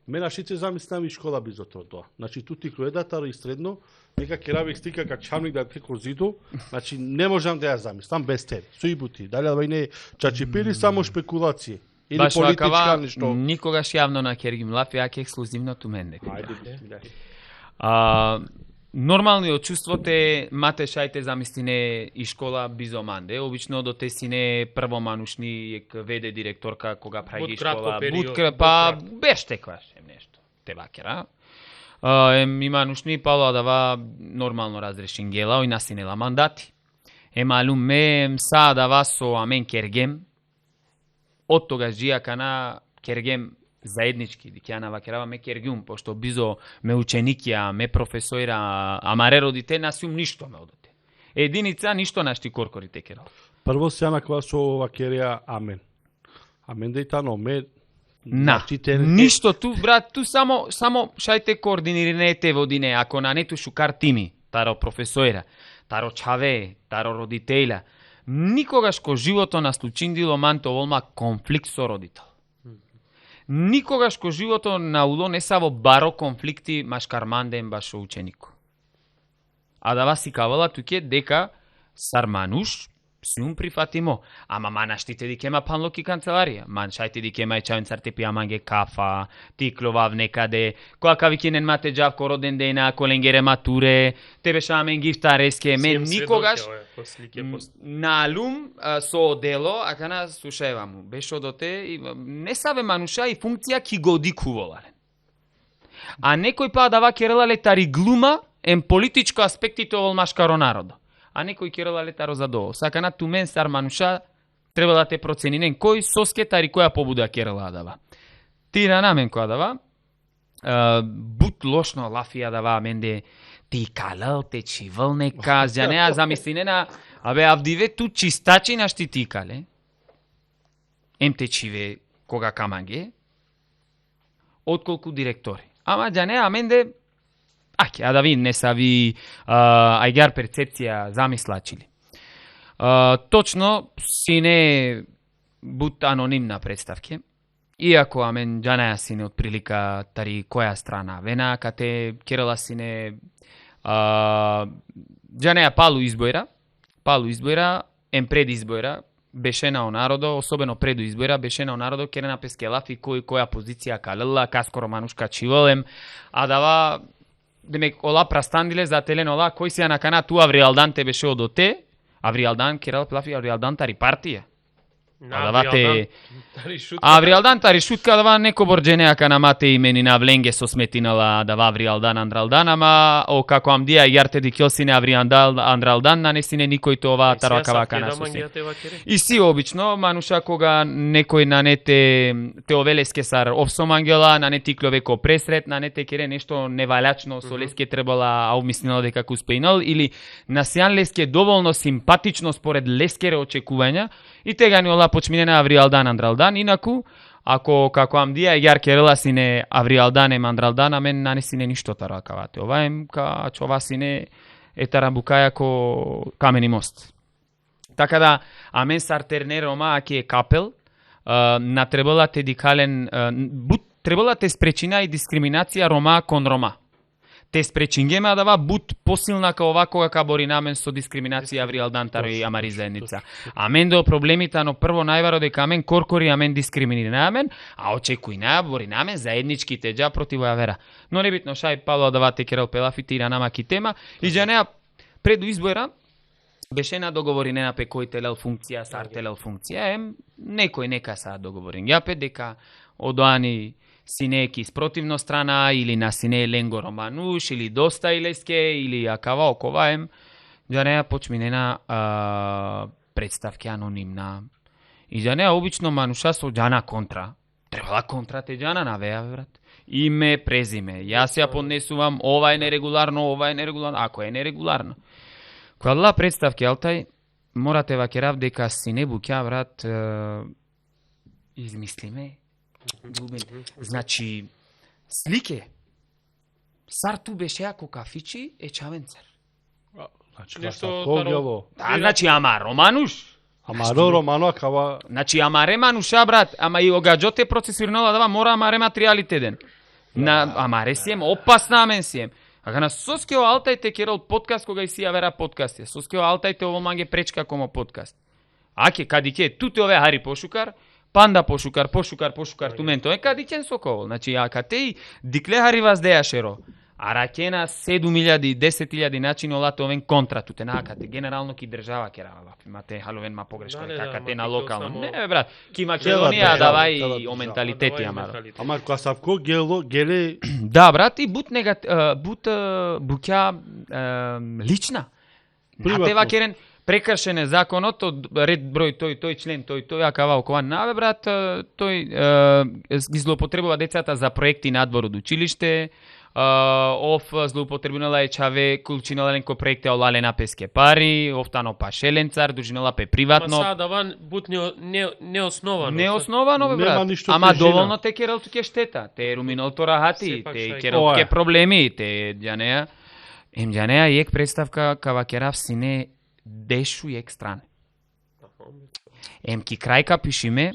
ме нашите замислам и школа бизото тоа. Значи тути кроедатар и средно, нека керавик стика ка чамник да теко зиду, значи не можам да ја замислам без тебе. Суибути, дали да не чачипели само шпекулации или баш политичка нешто. Никогаш јавно на Кергим Лафи, аке ексклузивно ту мен дека. Нормално чувството е мате шајте замислине и школа бизоманде. Обично до те сине прво манушни ек веде директорка кога праги школа. Будкра па беште којаш нешто. Те бакера. Има нушни пало дава нормално разрешингела и насинела мандати. Малум ме са дава со амен Кергем. Од тогаш джијака на Кергем заеднички, дикјана вакерава ме Кергјум, пошто бизо ме ученикија, ме професоира, амаре родите, насиум ништо ме одоте. Единица, ништо нашти коркори текерал. Прво се наква со вакерија амен. Амен дејтано, ме... Ништо ту, брат, ту само шајте координиринете водине, ако на нету шукар тими, таро професоира, таро чаве, таро родителја, никогаш ко живото на случиндило манто волма конфликт со родител. Никогаш ко живото на уло не са во баро конфликти машкарманден баш ученико. А да вас си кавала туке дека сармануш сум прифатимо. Ама манаштите дикема панлоки канцеларија. Маншајте дикема и чавен царте пија манге кафа, тикловав некаде, која кавикинен мате джавко роден дена, коленгере матуре, тебе шамен гифтареске, мен никогаш на алум со одело, ака на слушаева му, беше одоте, не саве мануша и функција ки го дикуволарен. А некој па дава керела летари глума, политичко аспектите овол машкаро народо. А некој керела летаро за долу. Сака на тумен стар мануша треба да те проценинен кој соскетари која побуда керела дава. Тира на мен која дава. бут лошно лафија да менде ти калел, те чивел нека, џанеа замислинена, абе авдиве ту чистачи на шти ти кале. Ем те чиве кога каманге, отколку директори. Ама џанеа менде, а да ви не са ви ајгар перцепција замислачили. Точно си не бут анонимна представке. Иако амен џанаја сине од прилика тари која страна вена, кате керела сине џанаја палу избојра, ем пред избојра, беше на народо, особено преду избојра, беше на народо, керена пескелафи која позиција калела, каскоро манушка чивелем, а дава, демек, ола прастандиле за телен ола, кој си ја накана ту Авриалдан те беше одоте, Авриалдан керел плафи, Авриалдан тари партија. Авриалдан тари шутка дава неко борџенеа кана мате имени на вленге со сметинала дава Авриалдан Андралдан, ама о како амдија јарте ди кјосине Авриалдан Андралдан нанесине никој това таракава кана сосе. И си обично мануша кога некој нанете теовелеске сар овсом ангела, нанете кловеко пресрет, нанете кере нешто невалјачно со леске требала, а умислила дека успеинал или на сјан леске доволно симпатично според лескере очекувања и тега ни ола почминена Авриалдан Андралдан, инаку, ако како амдија јар керела сине Авриалдан ем Андралдан, амен нанесине ништо таракавате. Ова ем ка чова сине етарамбукаја ко камени мост. Така да, амен сартерне рома аки е капел, на требала те дикален, требала те спречина и дискриминација рома кон рома. Те спречингема дава бут посилна као овакога кабори намен со дискриминација Авриалдан тари амари заедница. Амен до проблемите, но прво најваро дека амен коркори амен дискриминира амен, а очекуј најбори намен заедничките џа против вера. Но небитно шај Павло давате керел пелафите и ранамаки тема и џанеа преду избора беше на договоринена пе кој телел функција, сар телел функција, некој нека са договорин. Јапе дека одоани синеки спротивно страна или на сине Ленго Романуш или Доста Илеске или акава оковаем, џанеа почминена представке анонимна. И џанеа обично мануша со џана контра. Требала контра те џана навеа, брат. Име, презиме. Јас ја поднесувам, ова е нерегуларно, ако е нерегуларно. Кога дала представке, Алтај, морате вакерав дека сине буќа, брат, измислиме. Значи, слике. Сар ту беше ако кафичи е чавенцар. Значи, ама Романуш. Ама Романо акава... Значи, ама Ремануша, брат. Ама и огаđоте процесирнала дава, мора ама рематериалите ден. Ама ресием, опасна амен сием. Ага на соскео Алтајте керол подкаст кога и си ја вера подкаст е. Соскео Алтајте ово манге пречка комо подкаст. Аке, кадике, туте ове Хари Пошукар, Панда Пошукар, тументо е кадикен сокол. Значи, акатеј дикле Хари ваздејашеро. Аракена 7.000, 10.000 начини олате овен контра туте на акате. Генерално ки држава керава. Имате халовен ма погрешка, акате на локално. Не, брат, ки Македонија давај о менталитети, ама. Ама кога савко геле... Да, брат, и бут буќа лична. А те вакерен прекршен е законот од ред број тој член, тој акава окова наве, брат, тој ги злоупотребува децата за проекти надвор од училиште, злоупотребувала е чаве кулчинала ленко проекте олале на песке пари, офтано па шеленцар, дужинала пе приватно. Ма сада ван бут неосновано. Неосновано, бе, брат. Ама доволно те керел туке штета. Те руминол то рахати, те керел туке проблеми, те џанеа. Џанеа јек представка кава керав сине дешу јек стране. Ки крајка пишиме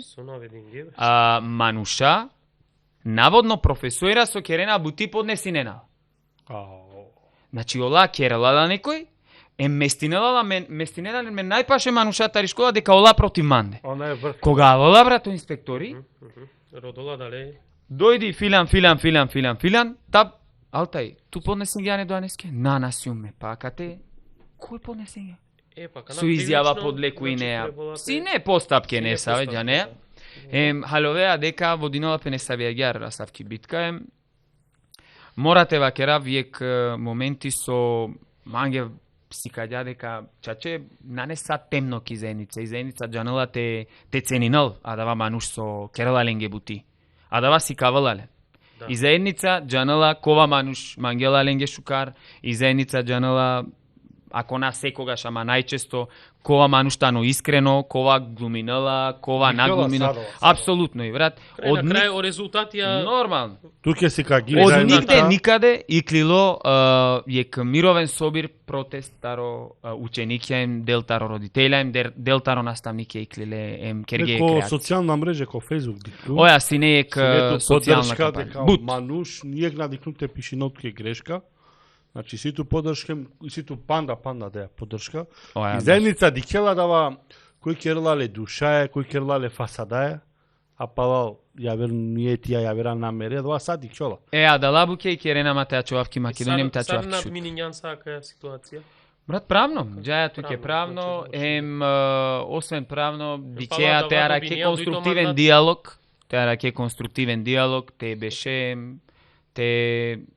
мануша наводно професуира со керена бути поднесинена. Значи ола керела да некој, местинела мен најпаше мануша тари школа дека ола против манде. Кога ола брато инспектори, родола дале. Дојди филан, тап, Алтај, ту поднесен ги ане доанеске? Нанасиуме, па кате, кој поднесен ги? Со изјава под леку и неа. Си не постапке не са, веќе неа. Халовеа дека водинала пе не са веагјар расавки битка. Морате вакера виек моменти со манге си каѓа дека чаче нанеса темно ки заедница. И заедница джанела те ценинал, а дава мануш со керала ленге бути. А дава си кавалале. И заедница джанала кова мануш мангела ленге шукар, и заедница джанала ако на секогаш, ама најчесто, кова мануштано искрено, кова глуминала, кова наглуминала. Апсолутно и брат. Од крај о резултатија нормално. Туке си каги. Од нигде никаде и клило ек мировен собир протест таро ученикја им, делтаро родителја им, делтаро наставникја и клиле ем кергеј креација. Ко социјална мрежа, ко Facebook диклу. Оја си не ек социјална кампања. Мануш, ние надикнуте пишинотке грешка. Значи ситу поддршка, ситу панда да ја поддршка. И заедница дикела дава кој керлале душае, кој керлале фасадае, а палал јавер ниетија, јавера намере, дава сад дикела. А да лабуке и керена матеа човавки Македонијам та човавки шут. Сад минињан сака ситуација. Брат, правно, джаја туке правно, освен правно, дикеа теа раке конструктивен диалог, те беше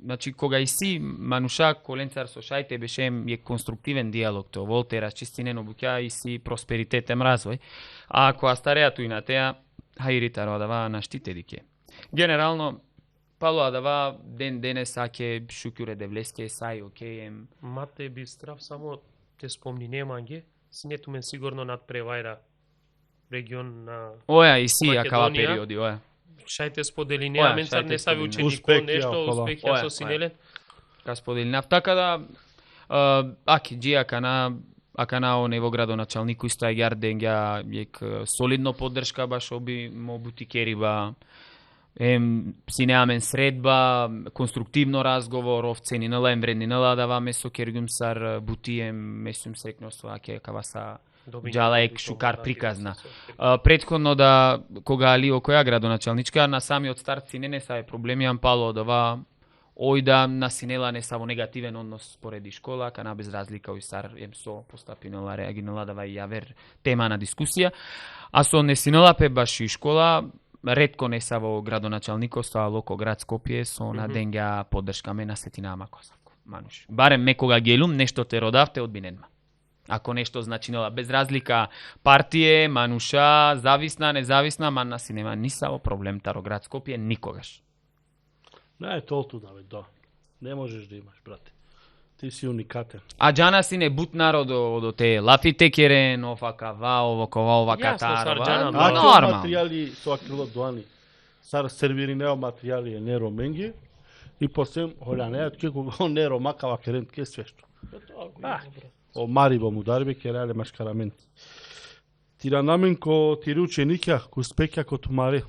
значи кога и си мануша коленцар со шајте беше е конструктивен диалог то волте расчистинен обуќа и си просперитетем развој. А кога стареато и на теа хајритаро дава на штите дике. Генерално пало дава ден денес аке шукјуре девлеске сај океем. Мате би страв само те спомни неманге, синету мен сигурно над превајра регион на Оја и си акава периоди, оја. Шајте сподели, неамен сад не сави ученико нешто, успехија со синелен. Ка споделинав, така да, аки джи акана нево градоначалнику исто агјар денгја јек солидно поддршка баш оби мо бутикериба, си неамен средба, конструктивно разговор, овценинала, вреднинала дава месо кергумсар бутием, месум срекноство, аке каваса джала ек шукар приказна. Претходно да, кога Али окоја градоначалничка, на самиот старт сине не са проблеми, ампало дава ојда на синела не са во негативен однос пореди школа, кана без разлика ој сар емсо постапинала, реагинала дава и јавер тема на дискусија. А со несинела пе баш и школа, ретко не са во градоначалнико, со Локо град Скопје, со на денгја поддршка ме на Сетина Макосавко. Мануш. Барем ме кога гелум, нешто те родавте одбиненма. Ако нешто значинела, без разлика партие, мануша, зависна, независна, манна си нема нисаво проблем таро град Скопје никогаш. Не е толку да. Не можеш да имаш, брате. Ти си уникатен. А джана си не бут народо до те лафите керен, ово катарова. Нормално. Материјали со акрило дуани. Сар сервири нео материјали е неро менги и посем холјанеат ке кога неро макава керен ке свешто. О Марибо му дарбе керале машкарамент. Тиранамен ко тири ученикја, ко спекја ко тумаре.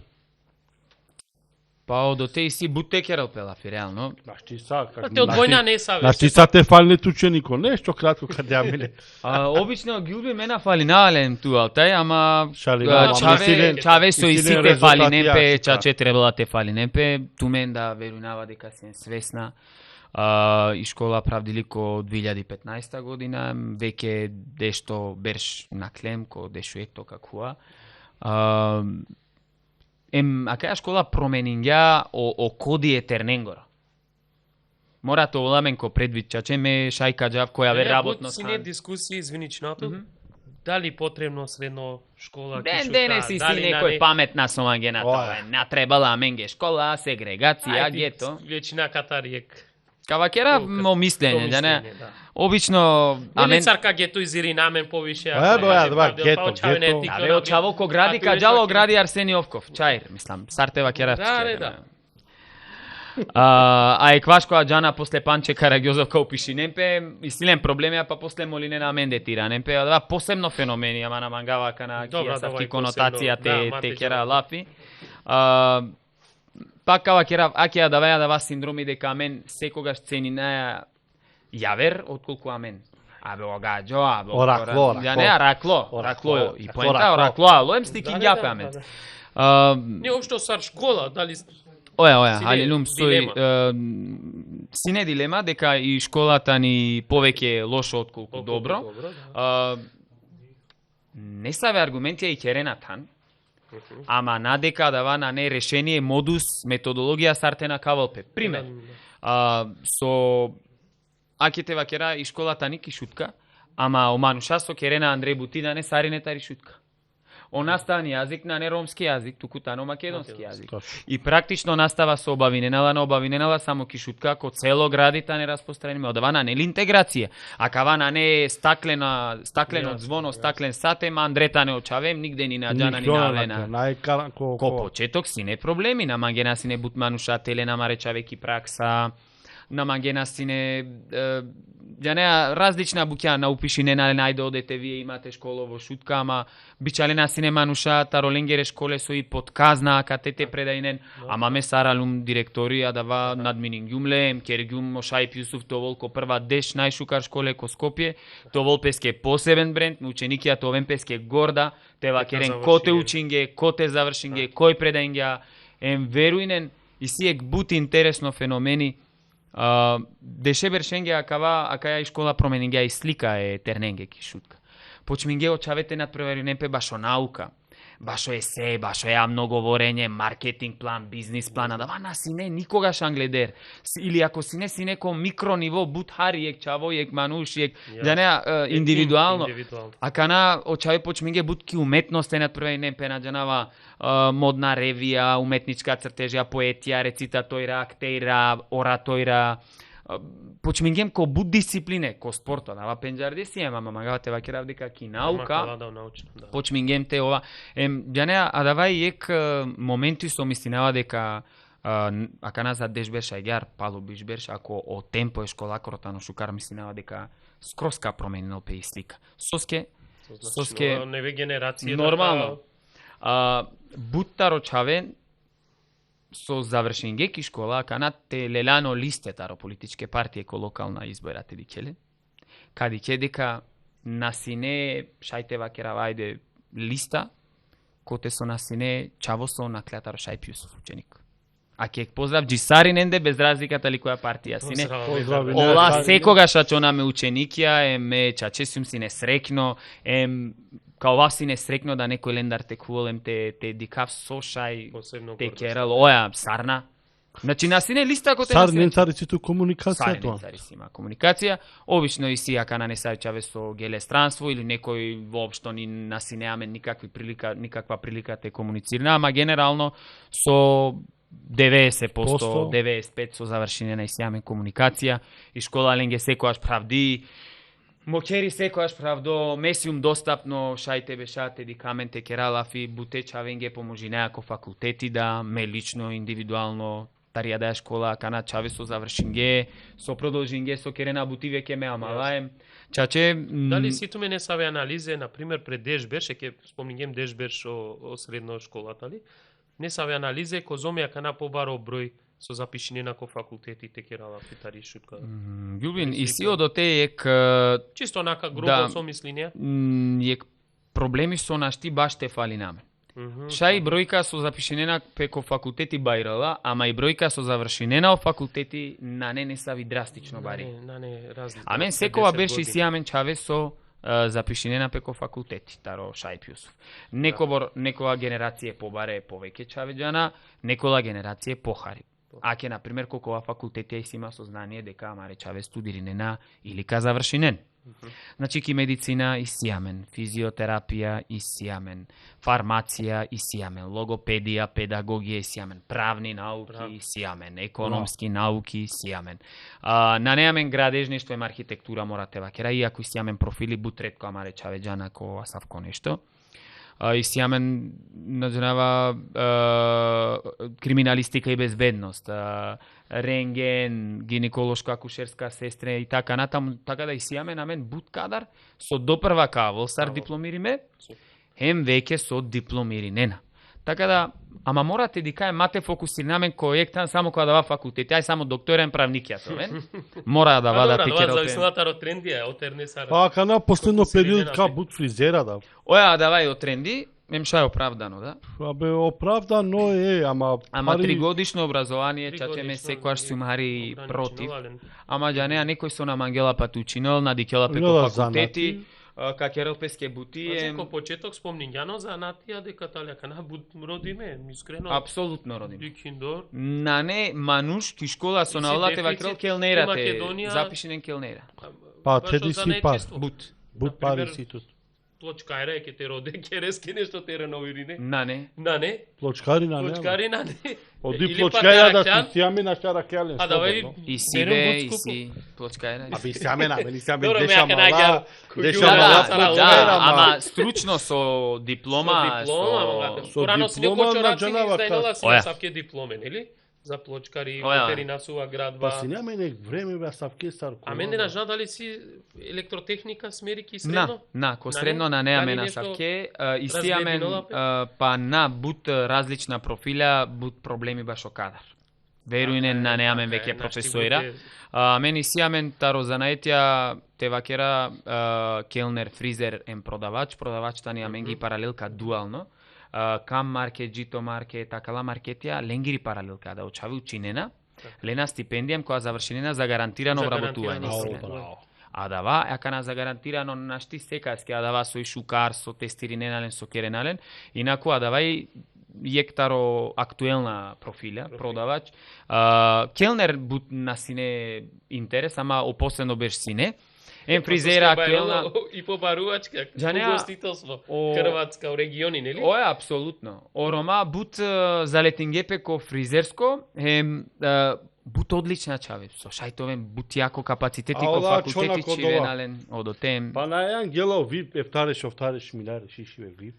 Па до те и си бутекерал пелафи, реално. Ти са, как те од војна не са. Ти са те фалнет ученико, нешто кратко каде ја мене. Обично гилби мена фали наален туал тај, ама чаве со и сите фали немпе, чаче требала те фали немпе, тумен да верунава дека си свесна. И школа правдили ко 2015 година, веќе дешто берш на клем, ко дешо ето какуа. Акаја школа променинѓа о коди етерненгора. Морато оламен ко предвид чачеме шајка джав која ве работно сан. Сине дискусија извиничното. Дали потребно средно школа денес си некој паметна со мангена тоа. Не требала менге школа, сегрегација, гето. Вечина катариек. Кавакера мо мислење, да не. Обично амен царка гето изири намен повише. Гето. Абе очаво ко гради каджало гради Арсениовков. Чаир, мислам, сартева кера. А еквашко аджана после Панче Карагјозовка упиши немпе, истилен проблеми, па после Молине на мен детира немпе, да посебно феномени, ама на мангава кана кијасавки конотација те кера лафи. Пак кава кера акеја дава синдроми дека мен секогаш цени на јавер отколку амен. Абе огаџо, абе оракло. Ја не ракло и поента ракло, лоем стикин јапе амен. Не општо сар школа, дали Оја, али лум стои сине дилема дека и школата ни повеќе лошо отколку добро. Не саве аргументи и керенатан. Ама надека дава на не решение модус, методологија сартена кавалпе. Пример, со аките вакера и школата ники шутка, ама омануша со керена Андреј Бутида не саринета ри шутка. наставни јазик на не ромски јазик, туку тано македонски јазик. И практично настава со обавиненала, на обавиненала само кишутка ко цело градите не распространено, одавана не интеграција, а кавана не стаклено звоно, стаклен сатем, Андрета не очавем, нигде ни наџана ни навена. Ко почеток си не проблеми, на мангена си не бутмануша телена маречавеки пракса, на мангена си не различна буќа наупиши не најде одете вие имате школово шутка, ама бичалена си не мануша тароленгере школе со и подказна катете предајнен, ама ме саралум директорија дава надминингјумле, кергјум Ошајп Јусуф товол ко прва деш најшукар школе ко Скопје, товол песке посебен бренд, ученикија товен песке горда, тева керен коте учинге, коте завршинге, кој предајнга, верујнен и сиек бут интересно феномени. Деше бершенге акаја и школа променинге и слика е терненге ки шутка. Почминге очавете надпреверенен пе башо наука, башо есе, башо јавно говорење, маркетинг план, бизнис план, да вана си не никогаш англедер. Или ако си не неко микро ниво, бут хариек, чавојек, манушиек, да не индивидуално. А кана очаве почминге бут ки уметност е надпреверенен пе наџанава модна ревија, уметничка цртежја, поетија, рецитатојра, актејра, оратојра, почмингем ко буд дисциплине, ко спорто, нава пенџарди си ема, мамагавате вакерав дека ки наука, почмингем те ова, јане, а давај ек моменти со мислинава дека ака назад дешберша егар, пало бишберш, ако о темпо е школа кротано шукар мислинава дека скроска променено пе и слика. Соске, неве генерација нормално. Буттаро чавен со завршенге ки школа, канат те лелано листе таро политичке партија ко локална изборате дикеле, кади ќе дека насине шајте вакера вајде листа, коте со насине чавосо на клетаро Ошајп Јусуф ученик. А кек поздрав джисариненде без разликата ли која партија сине. Ола секогаш ачонаме ученикија, ме чаче сум си не срекно, као вас си не срекно да некој лендар те куволем те дикав сошај, те керал, оја, сарна. Значи, насине листа коте насине... Сарненцариците комуникација тоа. Сарненцарици има комуникација. Обично и си ака на не сајчаве со гелестранство или некој воопшто ни насинеаме никаква прилика те комуницирна, ама генерално со 90%, 95% со завршенена и сјамен комуникација и школа ленге секојаш правди, мокери секојаш правдо, месиум достапно, шајте бешате, дикаменте, кералафи, бутеча венге поможи неако факултети да, ме лично, индивидуално, тарија да е школа, кана чаве со завршинге, со продолжинге, со керена бути веќе ме амалаем. Чаче... Дали сите ме не саве анализе, например, пред Дешберш, ќе спомнигем Дешберш о средно школата ли, не саве анализе, ко зомеја кана побаро број со запишнена ко факултетите керала фитари шутка. Ѓубин, и си одоте ек... Чисто онака грубо со мислинија? Ек проблеми со нашти баш те фали наме. Ша и бројка со запишнена пеко факултети бајрала, ама и бројка со завршенена о факултети на не сави драстично бари. А мен секова беше и сијамен чаве со запишнена пеко факултети, таро Ошајп Јусуф. Некоја генерација побаре повеќе чавеџана, некоја генерација похари. Аке, например, колкова факултетија си има сознание дека амаре чаве студиринена или ка завршинен. Значи, ки медицина и сијамен, физиотерапија и сијамен, фармација и сијамен, логопедија, педагогија и сијамен, правни науки и сијамен, економски науки и сијамен. На неамен градежништво и архитектура морате вакера, иако и сијамен профили бутретко амаре чавеџана ко асавко нешто. И сијамен наџанава криминалистика и безбедност, рентген, гинеколошка, акушерска сестра и така натаму, така да и сијамен на мен бут кадар со допрва каволсар дипломириме, хем веќе со дипломиринена. Така да, ама морате да кај мате фокусирамен кој ектан само кога дава факултет, ај само докторен правник ја совен. Мора да вада тикерот. Зависната од трендија, од тернесара. Па кана последно период ка бут фризера да. Оја давај од тренди, ша е оправдано, да? Абе оправдано е, ама 3 годишно образование, чаче ме секојаш сумари против. Ама ја неа некој со нам Ангела Патучинол на дикела преко факултети. Какерел песке бути ко почеток спомнинјано за натија дека талјака на буд родиме, искрено. Апсолутно родиме. Дикиндор. На не мануш ки школа со наолате вакрел келнерате, запишенен келнера. Па теди си па бут. Бут пари си тут. плочкајра ќе те роде, ќе резке нешто те реновири, не? На не. Плочкари на не. Плочкари на не. Оди плочкајра да си сјаме на шаракелен. А давај И си бе, и си плочкајра. А би сјаме на мене, сјаме Добро, деша ме мала. Деша Да, мала да, плочкајра, ама стручно со диплома, со Порано си не диплома почо на раци Джанава издајнала си Оја. савке дипломе, нели? За плочкари, Оја. ветеринасува градба. Па си нема нек време бе савке стар. А мене на жал дали си електротехника смери ки средно? ко средно на неа Дали на нешто савке, истијамен разглединала, па на бут различна профила, бут проблеми баш о кадар. Верујне на неамен веќе професора. Мени сијамен таро занаетја те вакера келнер, фризер, продавач тани амен ги паралелка дуално. Кам маркет, джито маркет, такала маркетија, ленгири паралелка да очави учинена, лена стипендијам која завршенена за гарантирано вработување. А дава, јака за гарантирано нашти секаски, а дава со и шукар, со тестиринален, со керенален, инаку а дава и јектаро актуелна профилја, продавач. Келнер бут на сине интерес, ама опосено беше сине. Фризера актуелна и побарувачка, угостителство, Хрватска, региони, нели? Оја, апсолутно. Орома бут за летингепеко фризерско, бут одлична чаве, со шајтовен бут јако капацитети ко факултети чивенален одотем. Па на јан гело вип ефтареш минаре шишиве вип.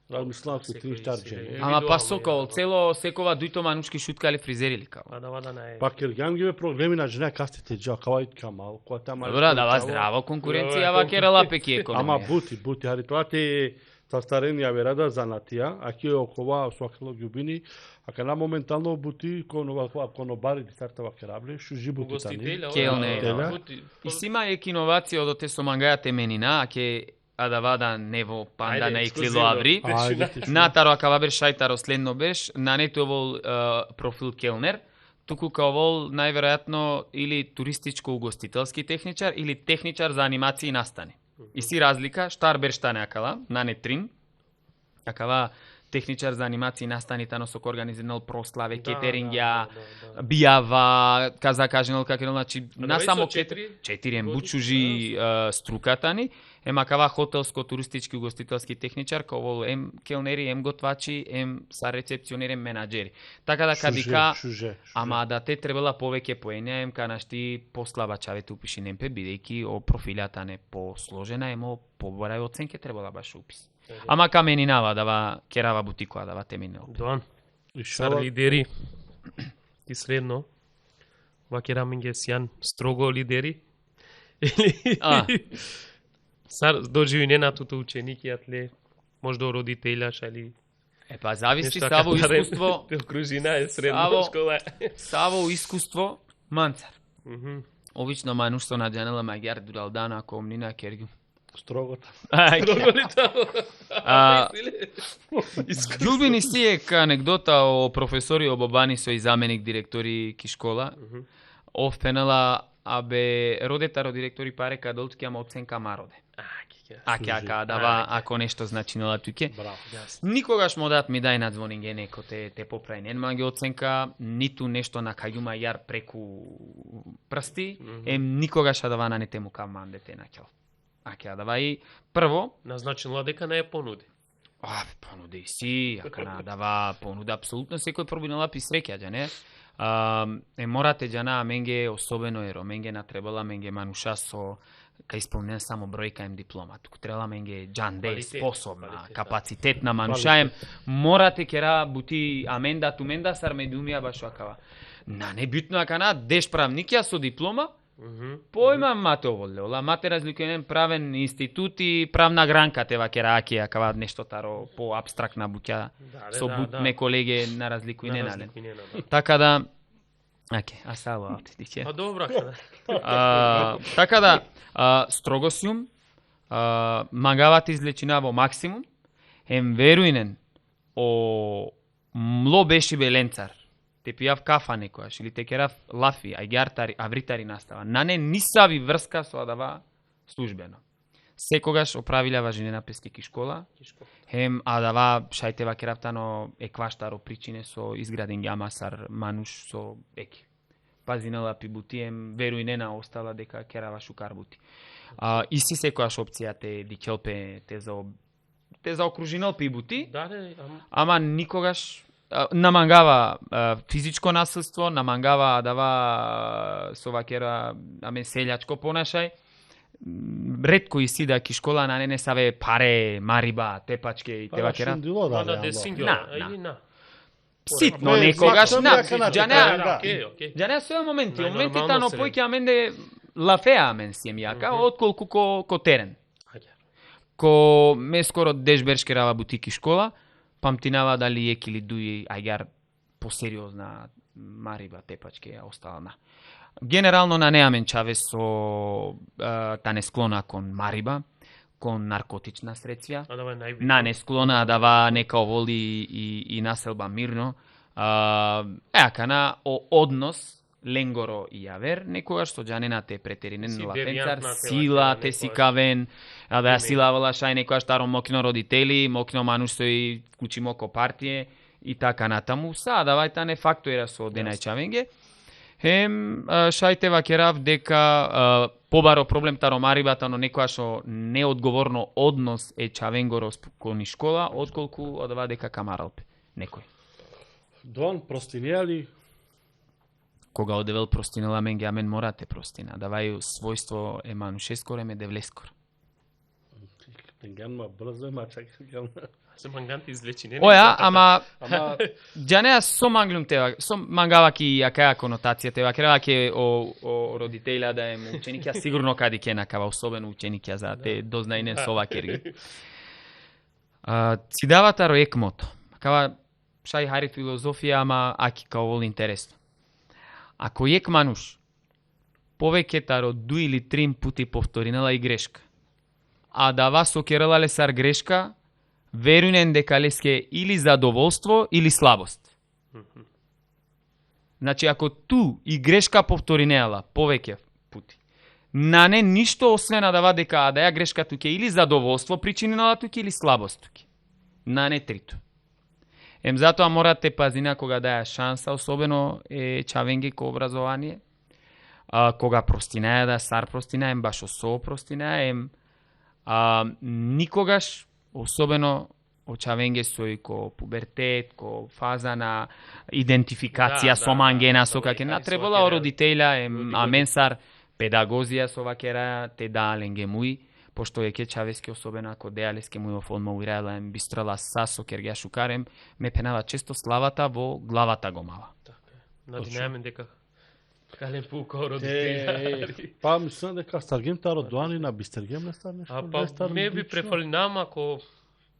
Размислам се три старџени. Ама па сокол, цело секова дуито манушки шуткали фризери ликао. А да на е. Па кергам ги проблеми на жена кастите джа, кавај камал, која тама. Добра, дава здраво конкуренција вакера лапеки економија. Ама бути, ари тоа те састаренија верада занатија, а ке окова свакало ѓубини, а кана моментално бути конобари ди старта вакерабле, шужи бути тани. Келне. И сима е иновација од те со мангајате менина, а ке адавада нево панда на иклило аври. Натаро акава беш шајтаро следно беш, на нето овол профил келнер, туку као овол најверојатно или туристичко-угостителски техничар или техничар за анимација и настани. И си разлика, штар бер штане акала, на не трин, акава техничар за анимација и настани тано сок организирал прославе, кетерингја, бијава, каза каженал какенал, значи на само 4 ембучужи струкатани, ема кава хотелско, туристички, угостителски техничар, као ем келнери, ем готвачи, ем са рецепционери, ем менаджери. Така да кадика, ама да те требала повеќе поенја, ем ка нашти послаба чавете упиши немпе, бидејќи о профилјата не посложена, емо поборај оценке требала баш упис. Ама каменинава дава керава бутикоа дава теминел. Доан. Сар лидери. И средно. Вакера менге сјан строго лидери. Сар доживи не на туто ученикијат ле, можда родителјаш или Па зависи саво искуство. Те окружина е средна школа. Саво искуство манцар. Обично мануш со наџанела маѓар дуралдана ако умнина кергју. Строгото. Ѓубини си ек анекдота о професори обобани со и заменик директори ки школа. Офпенала абе родетаро директори парека долтки ама оценка мароде. Ака дава ако нешто значинала туке. Никогаш модат ми дај надзвонинге неко те поправи. Нема ги оценка ниту нешто на кајума јар преку прсти. Никогаш адава не тему каман дете наќел. Аке адава и прво назначила дека не е понуди. Понуди си, ака надава понуда апсолутно секој пробинала пи среќа, џа не? Морате џана менге особено еро, менге натребала менге мануша со кај исполнена само бројка ем диплома. Туку требала менге џанде способна, капацитетна манушаем. Морате кера бути аменда туменда сар медумија баш акава. На небитно ака на деш правникија со диплома. Појма мате оволе, мате разликувен правен институти, правна гранка тева керакија, кава нешто таро по абстрактна буќа со бутме колеги на разликувен. Така да асало алти дике. Па добра. Така да строго сум, магавата излечина во максимум, ем веруинен о мло беше беленцар. Те пијав кафа некојаш, или те керав лафи, ајгјартари, авритари настава. На не нисави врска со адава службено. Секогаш оправилјава женена пескеки школа, хем адава шајтева керавтано екваштаро причине со изграден јамасар мануш со еки. Пазинала пи бути, веруј не на остала дека керава шукар бути. И си секојаш опција те дикелпе, те заокружинал пибути, ама никогаш намангава физичко насилство, намангава дава со вакера селјачко понашај. Ретко и си да ки школа на не саве паре, мариба, тепачке и те вакера. Ситно некогаш, Џанеа со моменти тано појќе аменде лафеа амен си јака, отколку ко терен. Ко ме скоро дежбершке рава бутики школа, памтинава дали ек или дуи ајгар посериозна мариба, тепачке ја остала. Генерално на неамен чаве со та не склона кон мариба, кон наркотична средства, на не склона дава нека оволи и населба мирно. Кана однос ленгоро и јавер, некогаш со џанена те претеринен лафенцар, сила те си кавен, да ја силавала шај некогаш таро мокно родители, мокно мануш сој кучи моко партие и така натаму. Давај та не фактуира со денајчавенге. Шајте вакерав дека побаро проблем таро марибата, но некојаш неодговорно однос чавенгоро кон школа, отколку одава дека камаралпе. Некој. Дон, простинија ли? Кога одевел простинела менге, а мен морате простина. Давај својство манушескор еме девлескор. Тенганма брзо ма чакам. Се манганти извлечи. Ама џанеа со манглум тева, со мангаваки јакаја конотација тева, креваке о родителја да е ученикја сигурно кади ке накава, особено ученикја за те дознајнен со вакерги. Си дава таро екмото. Кава шај хари филозофија, ама аки као вол интересно. Ако ек мануш повеќе таро 2 или 3 пути повторинала и грешка, а да вас окерала лесар грешка, верујнен дека леске или задоволство или слабост. Значи, ако ту и грешка повторинела повеќе пути, на не ништо освен да дека да ја грешка туке или задоволство причинила туке или слабост туке. На не трито. Затоа морате пазина кога даја шанса, особено чавенги ко образование, кога простинаја да сар простинаем, баш со простинаем, никогаш, особено очавенге сој ко пубертет, ко фаза на идентификација со мангена, со каке натребала родителја, аменсар педагозија со вакера, те даленге муи, пошто е кечавески, особено ако деалеске муи офолма уираела бистрала сасо кергја шукарем, ме пенава често славата во главата го мала. Надинеамен дека кален пука родители. Па мислам дека старгем таро дуани на бистергем не стар нешто. Па ме би префали нама ако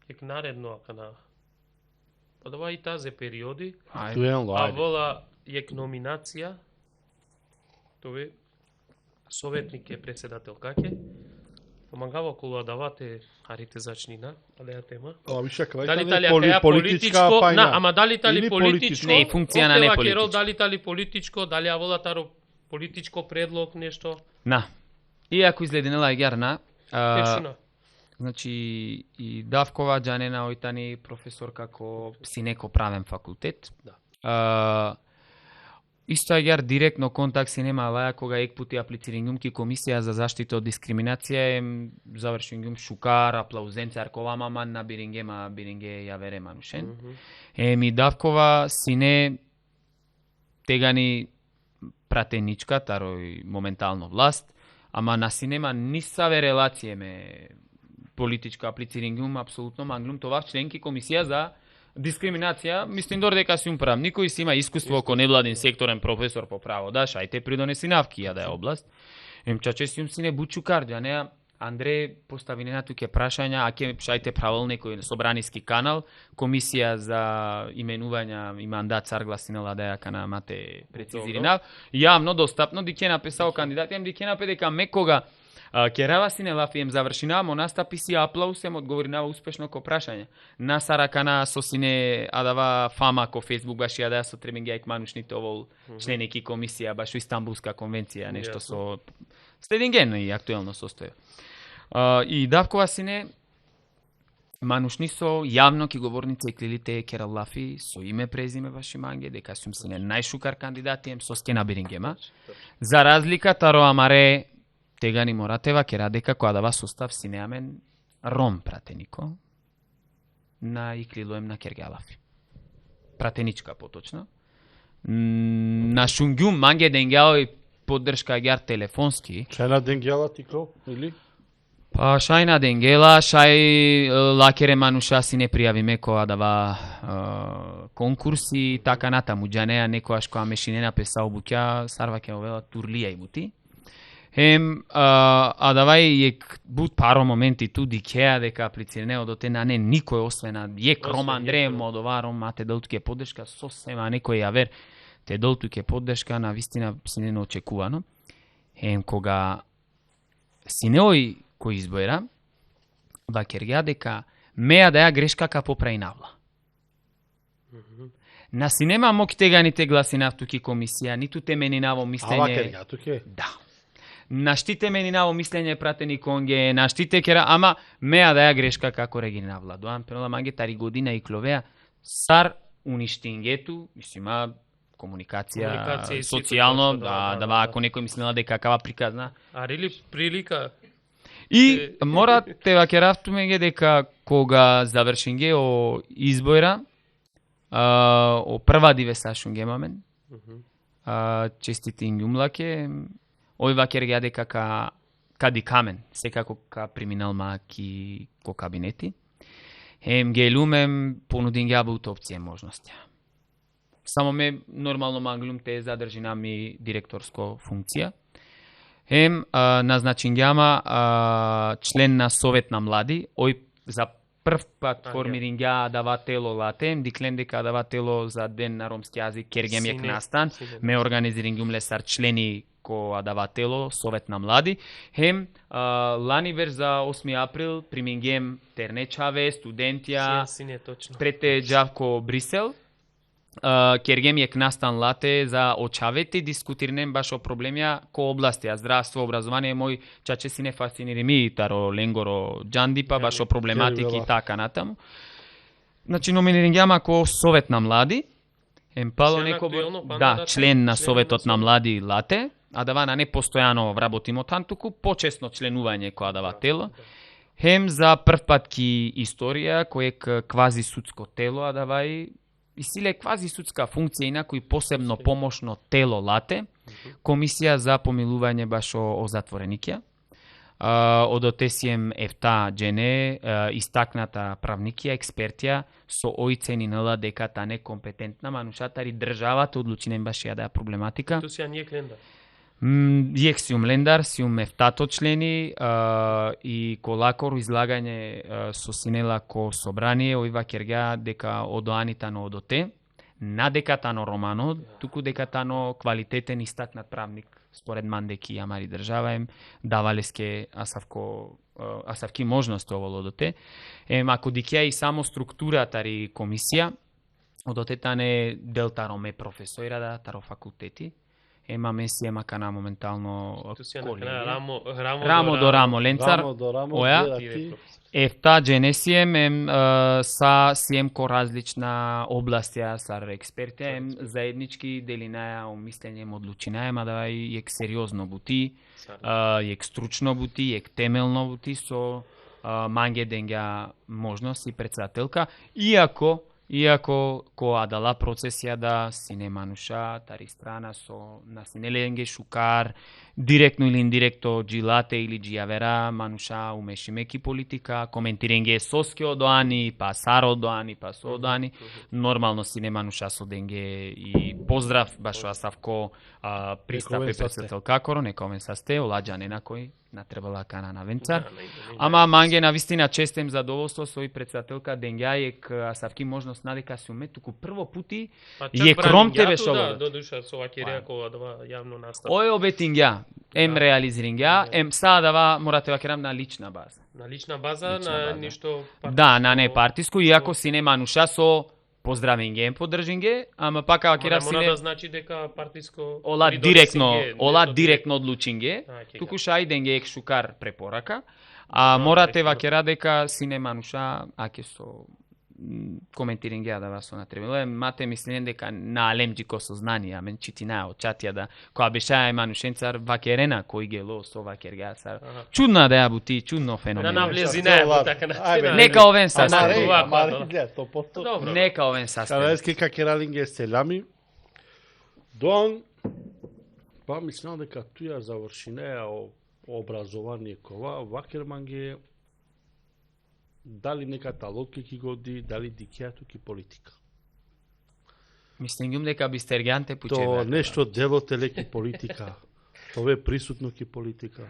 ек наредно акана. Па дава и тазе периоди. А вола ек номинација. Тоа советник е председател каке. Помагава околу давате харите зачнина, але ја тема. Дали политичка пајна? Ама дали политичко? Не, функција на не политичко. Дали политичко, дали ја вола таро политичко предлог нешто? И ако изледенела егерна, Пешуна. Значи и Давкова џанена ојтани професор како синеко правен факултет. Исто агар директно контакт си немала кога ек пути аплицирингум ки комисија за заштита од дискриминација завршингум шукар, аплаузенцар, ковама ман на биринге ја вере манушен. Ми Давкова сине тегани пратеничка, тарој моментално власт, ама на синема нисаве релација ме политичка аплицирингум, апсолутно манглум, това членки комисија за дискриминација, мислим дека си умправ. Никој си има искуство ко невладин секторен професор по право. Шајте придонеси навки ја да е област. Чаче си сине бучукар, неа Андре постави на туке прашања, аке шајте правил некој собраниски канал, комисија за именувања и мандат саргласинала да ја кана мате прецизирина. Јавно достапно дике написал кандидатијам, дике напе дека мекога Керава си не лафием завршина, мо настапи си аплаусем, одговоринава успешно ко прашање. Насара кана со сине адава фама ко Фейсбук баш ја да со требингјајк манушните овол членеки комисија, баш у Истанбулска конвенција, нешто со слединген и актуелно состоја. И Давкова сине манушни со јавно ки говорница и клилите Керал Лафи со име презиме ваши манге, дека сум сине најшукар кандидатием со стена бирингема. За разлика таро амаре тегани моратева кера дека која дава состав си неамен ром пратенико на иклилуем на Кергјалафи. Пратеничка поточно. На шунгјум манге денгјао и поддршка гјар телефонски. Шајна денгјала тико, или? Па шајна денгела, шај лакере мануша си не пријавиме која дава конкурси, така натаму, џанеа некојаш која мешинена песа обуќа, сарваке овела турлија и бути. А давај ек бут паро моменти ту дикеа дека аплициране одоте на не никој освен ек Ром Андреј Модоваром мате долтуке поддршка сосема некој јавер те долтуке поддршка на вистина си не очекувано. Кога синеој кој избојра ва кергја дека меа да ја грешка ка поправи навла. На си нема мок теганите гласи на туки комисија, ниту теменинаво мислење. Ава кергја туке? Да. Наштите менинаво мислење пратени конге, наштите кера, ама меа да ја грешка како регина владоан, пенала манге тари година и кловеа, сар уништингету, мислима, комуникација социјално, да, ако некој мислела дека какава приказна. Арили прилика. И мора тева керавтумеге дека кога завршинге о избојра, о прва дивеса шунгемамен, честити ингумлаке, Ојва кергја дека кади камен, секако ка преминал маки ко кабинети. Гелумем понудин ја бут опција можности. Само ме нормално манглум те задржи нами директорско функција. Назначин јама член на Совет на млади, ој за прв пат формиринга даватело латем, диклен дека даватело за ден на ромски јазик кергем јек настан, ме организирингум лесар члени ко даватело Совет на млади. Лани вер за 8 април примингем тернечаве, студентија, прете Джавко Брисел. Кергем јек настан лате за очавете, дискутирнем баш о проблемја ко областија, здравство, образование, мој чаче си не фасцинири ми, таро Ленгоро Джандипа, баш о проблематики и така натаму. Значи, номинирингјама ко Совет на млади, емпало неко, да, член на Советот на млади лате, а давана не постојано вработимо тантуку, почесно членување која дава тело. За прв пат ки историја, кој квази судско тело, а давај и силе квази судска функција, инако и посебно помошно тело лате, комисија за помилување баш о затвореникја. Од отесием ефта джене, истакната правникија, експертија, со ојценинала дека та некомпетентна манушатари државата одлучинем баш ја да проблематика. Ту си ја нијек лендар. Јек сиум лендар, сиум ефтато члени и колакор излагање со синела ко собрание, ојва кергја дека одоанитано одоте, на декатано романо, туку декатано квалитетен истакнат правник, според мандеки јамари држава, давалеске асавки можности ово одоте. Ако дикја и само структуратари комисија, одоте тане делта роме професоира да таро факултети, ема си кана моментално рамо до рамо ленцар, оја, ефта дженесием са сием ко различна областија сар експертија, заеднички делинаја омислењем одлучинајем, а да јек сериозно бути, јек стручно бути, јек темелно бути со манге денга можност и председателка, Иако која дала процесија да си не мануша тари страна со насинеленге шукар, директно или индиректно джилате или джијавера мануша умешимеки политика, коментиренге соски одоани, па саро одоани, па со одоани, нормално си не мануша со денге и поздрав баш асавко пристапе председател какоро, некомен са сте, оладжане на кој на требала кана на венцар. Ама манге на вистина честем задоволство сој председателка денгајек асавки можност надека се уме туку прво пути е кром тебе шо. Да, додуша со вакерија кога дава јавно настап. Ој обетингја, реализирингја, саа дава морате вакерам на лична база. На лична база, на ништо партиско. Да, на не партиско, иако си не мануша со поздравинге, поддржинге, ама пака вакерав си не... Мора да значи дека партиско... Ола директно одлучинге, туку шајденге ек шукар препорака, а морате вакера дека си не мануша, аке со коментирам ја да вас она требало. Мате мислење дека на алемџико сознание, амен читина очатија да која беше манушенцар вакерена кој гело со вакергасар. Чудна да ја бути, чудно феномен. Да навлези на така на. Нека овен састав. Добро. Нека овен састав. Кадајски какералинге селами. Дон па мислам дека туја завршинеа образование кова вакерманге дали неката лодка ки годи, дали дикјато ки политика. Мислам дека бистергјанте То пучева. нешто делот е леки политика. Тоа е присутно ки политика.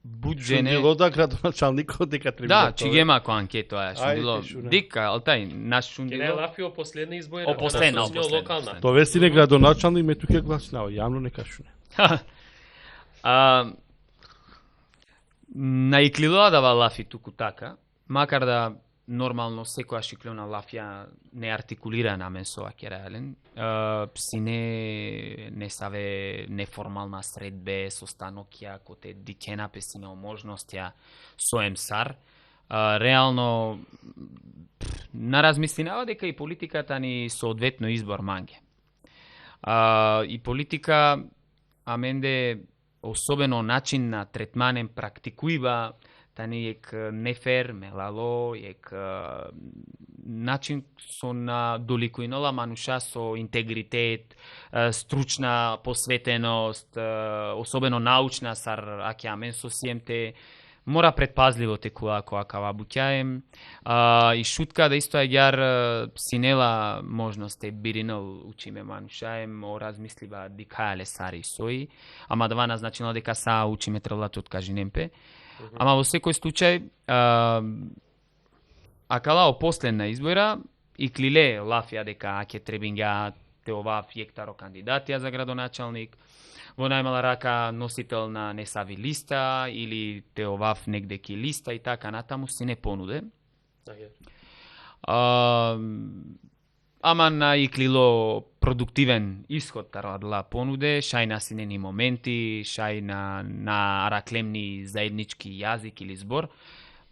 Буџене. Било да градоначалникот дека треба. Да, чигема ко анкето ја шундило. шуна. Дика, Алтай, наш Ке шундило. лафио последна избори. Последна. Тоа вестине градоначалник ме тука гласнава, јавно не кажуне. На Иклилоа дава лафи туку така, макар да нормално секоја иклилна лафја не артикулира на мен со акерален, сине не саве неформална средбе со станокја коте дитјена песине можностја со емсар, реално на размислинава дека и политиката ни соодветно избор манге. И политика аменде особено начин на третманен практикуива тани ек нефер, мелало, ек начин со на доликуинола мануша со интегритет, стручна посветеност, особено научна сар аке амен со сиемте, мора предпазливо текуа која кава буќаем. И шутка да исто јар синела можност е биринал учиме манушаем, о размислива дикајале сари сои, ама двана значилно дека са учиме трелатот кажинемпе. Ама во секој случај, акалао последна избора, и клиле лафија дека аке требинга те оваа јектаро кандидатија за градоначалник, во најмала рака носител на несави листа или те овав негдеки листа и така натаму си не понуде. Ама на Иклило продуктивен исход тарадла понуде, шај на синени моменти, шај на раклемни заеднички јазик или збор.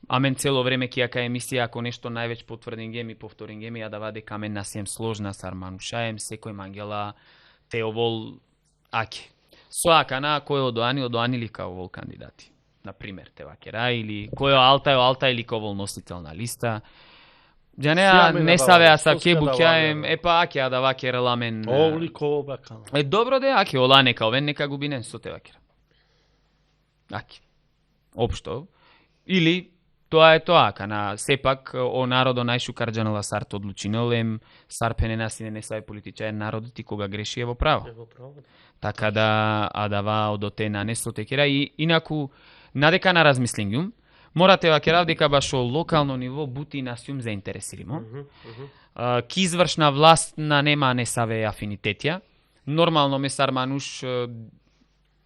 Амен цело време кијака емисија, ако нешто највеќе потврдингем и повторингем, ја да ваде камен на сем сложна сар манушаем, секој мангела те овол аке. Со акана кој одоанили као овол кандидати. Например, те вакера или кој алта или као овол носител на листа. Джанеа не савеа са ке буќаем, епа аке да вакера ламен. Овли као бакана. Добро де аке ола нека овен нека губинен со те вакера. Аке. Општо. Или тоа е тоа, кана сепак о народо најшукарџанала сарт одлучинолем, сарпене насине не сај политичаен народот и кога греши е во право. Така да адава одоте на несто текера и инаку надека на размислингјум, морате вакерав дека баш о локално ниво бути насјум заинтересиримо. Ки извршна власт на нема не саве афинитетја. Нормално месар мануш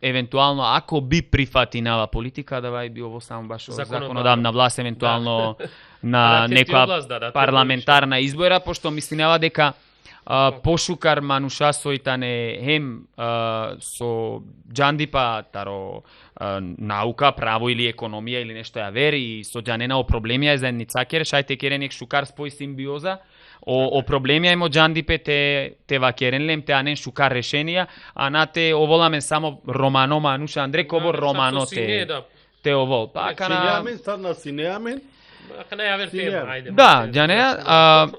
евентуално ако би прифатинала политика да би ово само баш законодавна власт евентуално на некоја парламентарна избора, пошто мислинава дека пошукар мануша сојтане хем со џандипа таро наука, право или економија или нешто ја вери и со џанена о проблемија заедницакер, шајте керенек шукар спој симбиоза, о проблемија имо џандипе те вакеренлем, те анен шукар решенија, а на те оволамен само романо мануша, Андре Кобор романо те овол. Па Синеамен, стадна синеамен. Ака не ја вертием, ајде. Да, џанеа,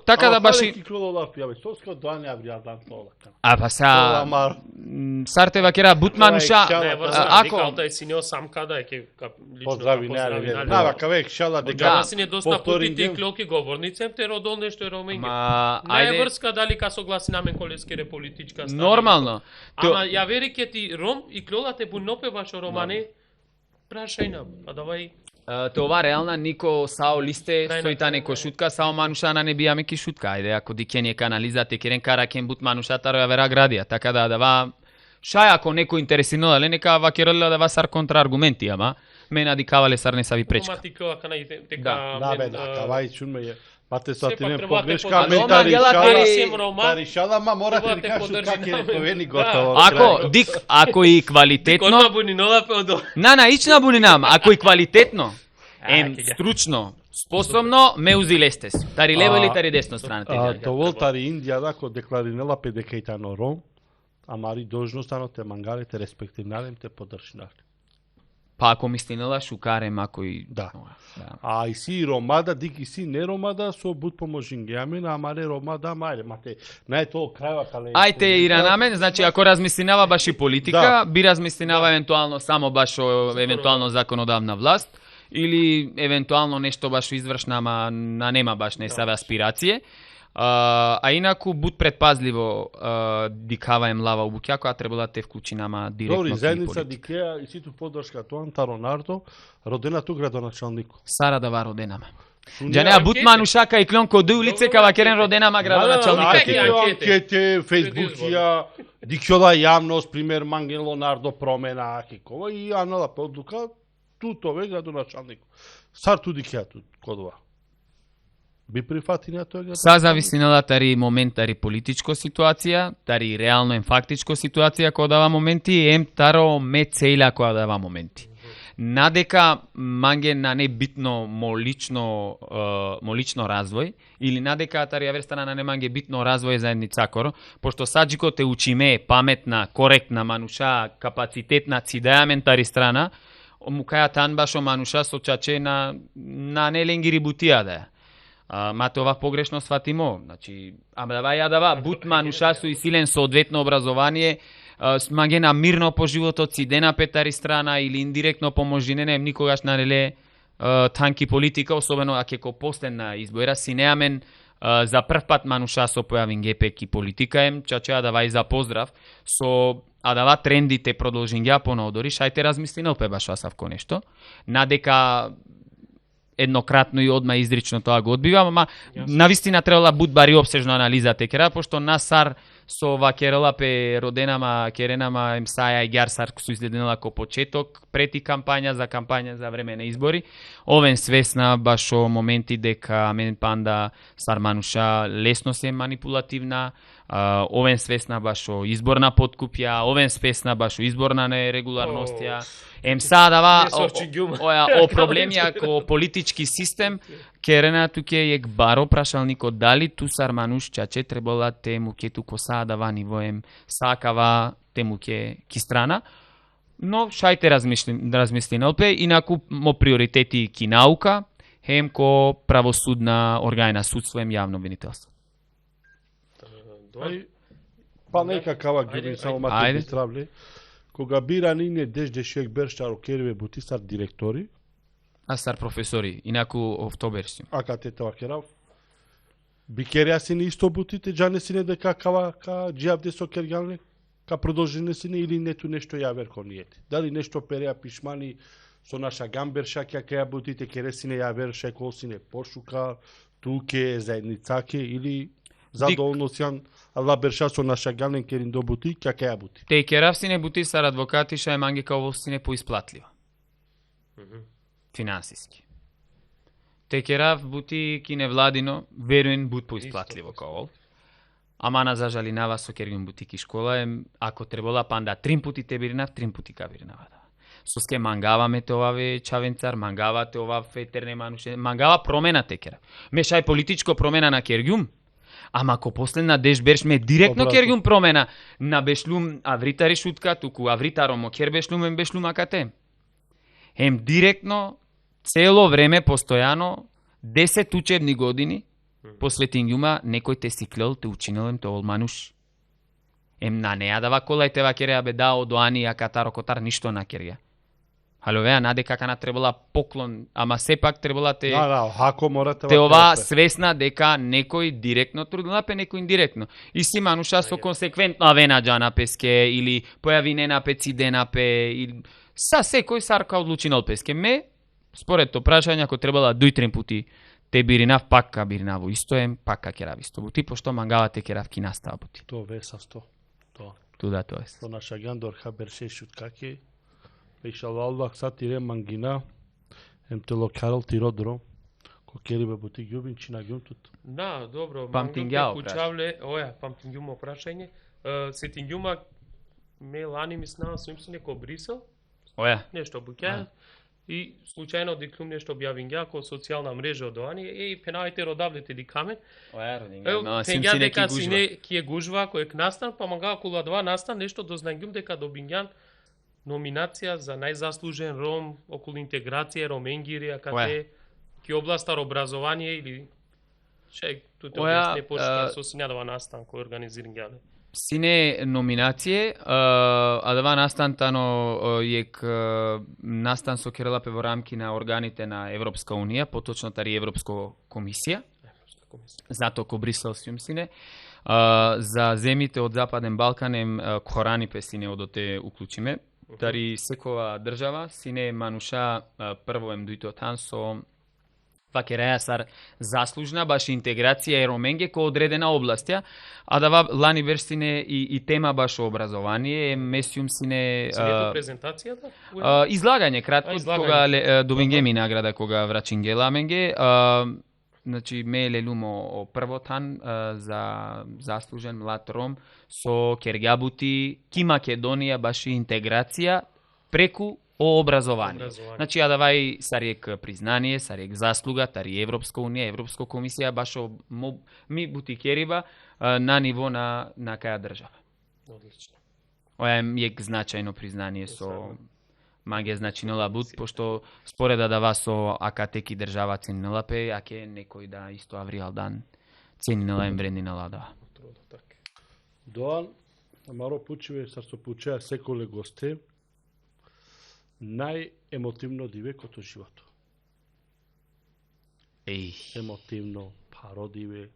така да баши... Па са... Сарте вакера бутмануша... Ако... Дека синео самка да е ке лично поздрави, да, вака век шала дека... Да, сине доста пути ти клоки говорницем, те родол нешто е ромење. Не е врска дали ка согласи намен колескере политичка става. Нормално. Ама ја вери ке ти ром и клола те бунопе вашо романе, прашај нам, а давај... Това реална нико сао листе стојта неко шутка, сао манушана не бијаме ки шутка. Ајде, ако дикен е канализа, те керен кара кен бут манушатаро ја вера градија. Така да дава шај ако некој интересинала, ле нека вакерала да сар контраргументи, ама мена дикавале сар не са ви пречка. Да, бе, да, кавај чунме. Пате са ти не погрешка, тари шала, ма морате да кажу как е реповени готово. Ако и квалитетно... На, ична бунинам, ако и квалитетно, стручно, Способно ме узилестес. Тари лево или тари десно страна? Довол тари Индија дако декларинела педекејтано ром, амари должностано те мангалите респективналем те поддршнар. Па ако мислинела шукарем, ако и... Да. А и си ромада, дики си не ромада, со буд поможингеамен, амаре ромада, мајре, мате, нај тоа крајва кале... Ајте Иранамен, значи ако размислинава баш и политика, би размислинава евентуално само баш о евентуално законодавна власт, или евентуално нешто баш извршна, ама нема баш не саве аспирација. А инаку буд предпазливо дикаваем лава убуќа, која требала те вклучи нама директно. Добри, заедница Дикеа и ситу поддршка тоа Таронарто, родена ту градоначалнико. Сара дава роденама. Джанеа бут манушака и клонко ду лице кава керен роденама градоначалника. Анкете, Фейсбукија, Дикјола јавност, пример Манген Лонардо промена, кекова и анала подлука, туто ве градоначалнико. Сар ту Дикеа ту кодова. Би прифатиња тоа? Са зависинала тари момент, тари политичко ситуација, тари реално фактичко ситуација која дава моменти, таро ме целја која дава моменти. Надека манге на не битно молично развој, или надека тари аверстана на не манге битно развој заедницакоро, пошто саджико те учиме паметна, коректна мануша, капацитетна цидајамен тари страна, му каја тан башо мануша со чаче на не ленгири бутија да ја. Мате ова погрешно сватимо, значи, дава бут мануша со и силен соодветно образование, смагена мирно по животот си дена петари страна или индиректно поможинене, никогаш нареле танки политика, особено ако ко последна избора, си неамен за прв пат мануша со појавин гепек и политика ем, чачеа дава и за поздрав, со дава трендите продолжингја понаодори, шајте размислинал пе баш Асавко нешто, надека еднократно и одма изрично тоа го одбивам, ама навистина требала буд бари обсежна анализа текера, пошто насар со ова керела пе роденама, керенама Емсаја и Гјарсар су изгледнела ко почеток, прети кампања за време на избори, овен свесна баш о моменти дека мен панда Сармануша лесно се манипулативна, овен свесна баш о изборна подкупја, овен свесна баш о изборна нерегуларностија, Емса дава о проблемија ко политички систем, керена туке ек баро прашалнико дали ту Сармануш чаче требала те муке ту коса дава нивоем сакава те муке ки страна, но шајте размислинал пе, инаку мо приоритети ки наука, хем ко правосудна органа судство ем јавно обвинителство. Па нека кава ги само мате здравле. Кога бира нине деждешек бершаро керве бутисар директори, а стар професори, инаку овтоберси. А кате тоа керав? Бикерја си не исто бутите, джане си не дека кава джијавде со кергјалне, ка продолжине си не или нету нешто јавер ко нијете. Дали нешто переа пишмани со наша гамберша ке ја бутите, кере си не јавер шекол си не пошука, туке, заедницаке или задоволно сјан ала берша со наша гален керин до бути, ке ја бути. Те керав си не бути сар адвокати ша е манги као си не поисплатливо. Финансиски. Те керав бути ки невладино, веруен бут поисплатливо као. Ама на зажалинава со кергин бутики школа е, ако требала панда 3 пути те биринав, 3 пути ка биринава. Соске мангаваме те оваве чавенцар, мангавате ова фетерне мануше, мангава промена те керав. Мешај политичко промена на кергјум, ама ако последна деш бершме директно кергјум промена на бешлум авритари шутка, туку авритаро мо кер бешлум ем бешлум акате. Ем директно, цело време, постојано, 10 учебни години, после тингјума, некој те сиклел, те учинел ем те олмануш. Ем на неа дава колајте ва кереа бе дао до ани, а катаро котар ништо на кереа. Халовеа наде кака требала поклон, ама сепак требала те хако морате те ова свесна дека некој директно трудила пе некој индиректно. И си мануша со консеквентно вена джана песке или појавинена пецидена пе или са секој сарка одлучинал песке. Ме според то прашање ако требала 2-3 пути те биринав пакка биринаву исто ем пакка керав исто бути пошто мангавате керавки настава бути. То веса 100. То. Туда тоа е. Со наша гандор хаберше шуткаке. Ишалаллах са тире мангина, ем те локарал тиродро, ко керибе бути гјубин чина гјумтут. Да, добро. Памтингјао прашање. Оја, памтингјумо прашање. Сетингјума ме лани ми снава со имсо неко Брисел. Оја. Нешто буќа. и случајно диклум нешто објавин ја како социјална мрежа од оани, пенајте родавлите ди камен. Пења дека сине ки гужва кој настан, па манга околу два настан нешто дознангум дека добињан номинација за најзаслужен ром околу интеграција роменгири, каде ки областар образование или туто не почта со синјадова настан кој организиран ја. Сине номинације, а дава настантано јек настан со Керелапе во рамки на органите на Европска Унија, поточно тари Европска комисија. Зато ко Брисел сине. За земите од Западен Балкан корани песине одоте уклучиме. Тари секова држава сине мануша прво дуито тан со вакереја сар заслужна баш интеграција роменге ко одредена областја, а дава лани версине и тема баш образование, месиум сине презентацијата? Излагање кратко кога добингеми награда кога врачингела менге, значи ме лелумо првотан за заслужен млад ром со кергјабути ки Македонија баш интеграција преку образование. Значи, ја давај сарек признание, сарек заслуга, тари Европска Унија, Европска комисија, баш ми бутикериба на ниво на каја држава. Одлично. Ова е значајно признание со маге значи нелабут, пошто спореда да вас со акатеки држава цени нелапе, аке некој да исто авриал дан цени нелаем вредни наладава. Доан, Амаро Пучеве, сарсо Пучеа, секоле госте, најемотивно диве кото живото. Емотивно, пародиве.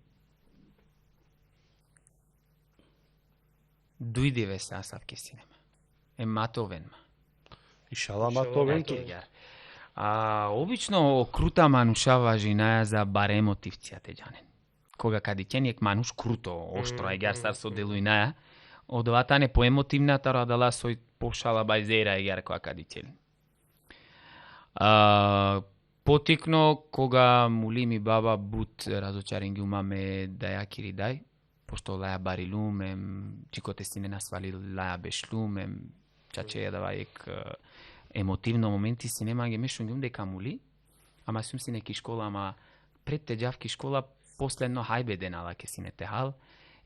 Дујдиве се асавке синема. Матовенма. Ишала матовен. Обично крута мануша важинаја за бар емотивција теџанен. Кога кади ќениек мануш круто, оштро, егар сар со делујнаја, одовата не поемотивната радала сој пошала бајзера егар која кади ќели. Потикно кога мули ми баба бут разочарен ги умаме да ја киридај, пошто лаја барилум, чикоте си не насвали лаја бешлум, чаче ја давајек емотивно моменти си нема ги мешунгум дека мули, ама сум си неки школа, ама пред теđавки школа последно хајбе денала ке си не техал,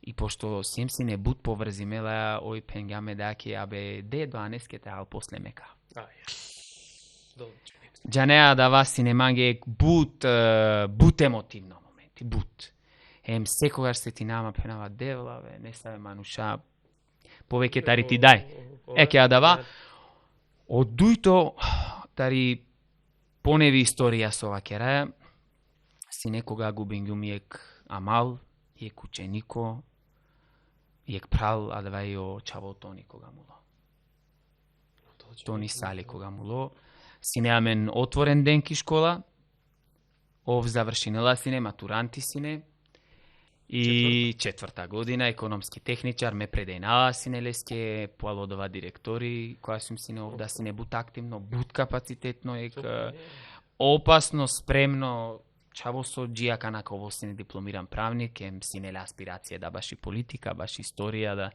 и пошто сем си не бут поврзимела, ој пенгаме даке, абе, де 12 ке техал после мека. Джанеа да вас си не манге бут емотивно моменти, бут. Секогаш се ти нама пенава девла, не ставе мануша, повеќе тари ти дај. Еке адава, од дујто тари поневи историја со вакераја, си некога губингум јек амал, јек ученико, јек прал, адава и о чаво Тони кога муло. Тони Сали кога муло. Си неамен отворен ден ки школа, ов завршинела сине, матуранти сине, и четврта година, економски техничар, ме предејнала сине леске, поалодова директори, која сум сине овда сине бут активно, бут капацитетно, опасно, спремно, чаво со джијака на ково сине дипломиран правник, сине аспирација да баш и политика, баш историја, да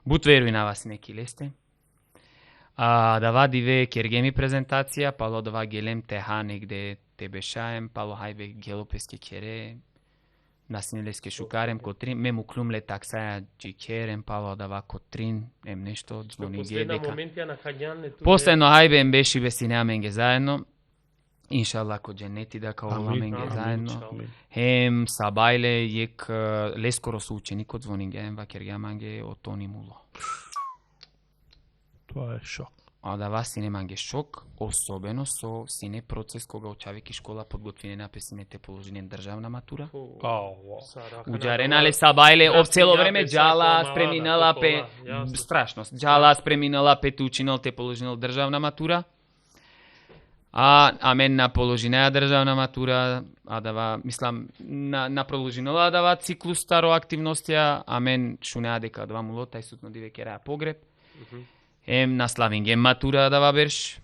бут веруј на вас неки лесте. Да вадиве кергеми презентација, пало да гелем теха негде те бешаем, пало хајбе гелопеске кере, насинелеске шукарем котрин, мему клумле таксаја джи керем, пало да котрин, нешто, звониге дека. Последно хајбе беши бесинеа менге заедно, иншалла ко дженети да као менге заедно. Сабајле јек лескоро со ученикот звониге ва кергја манге о Тони муло. Тоа е шок. А да вас сине манге шок, особено со сине процес кога учавики школа подготвине на песините положени државна матура. Уџаренале сабајле, об цело време джала преминала пе страшно. Джала преминала пе учинал те положенал државна матура. А мен на положенеа државна матура, мислам на проложенала дава циклус старо активностија, а мен шунеа дека два мулота и сутно диве кераја погреб. На славинге матура дава берш.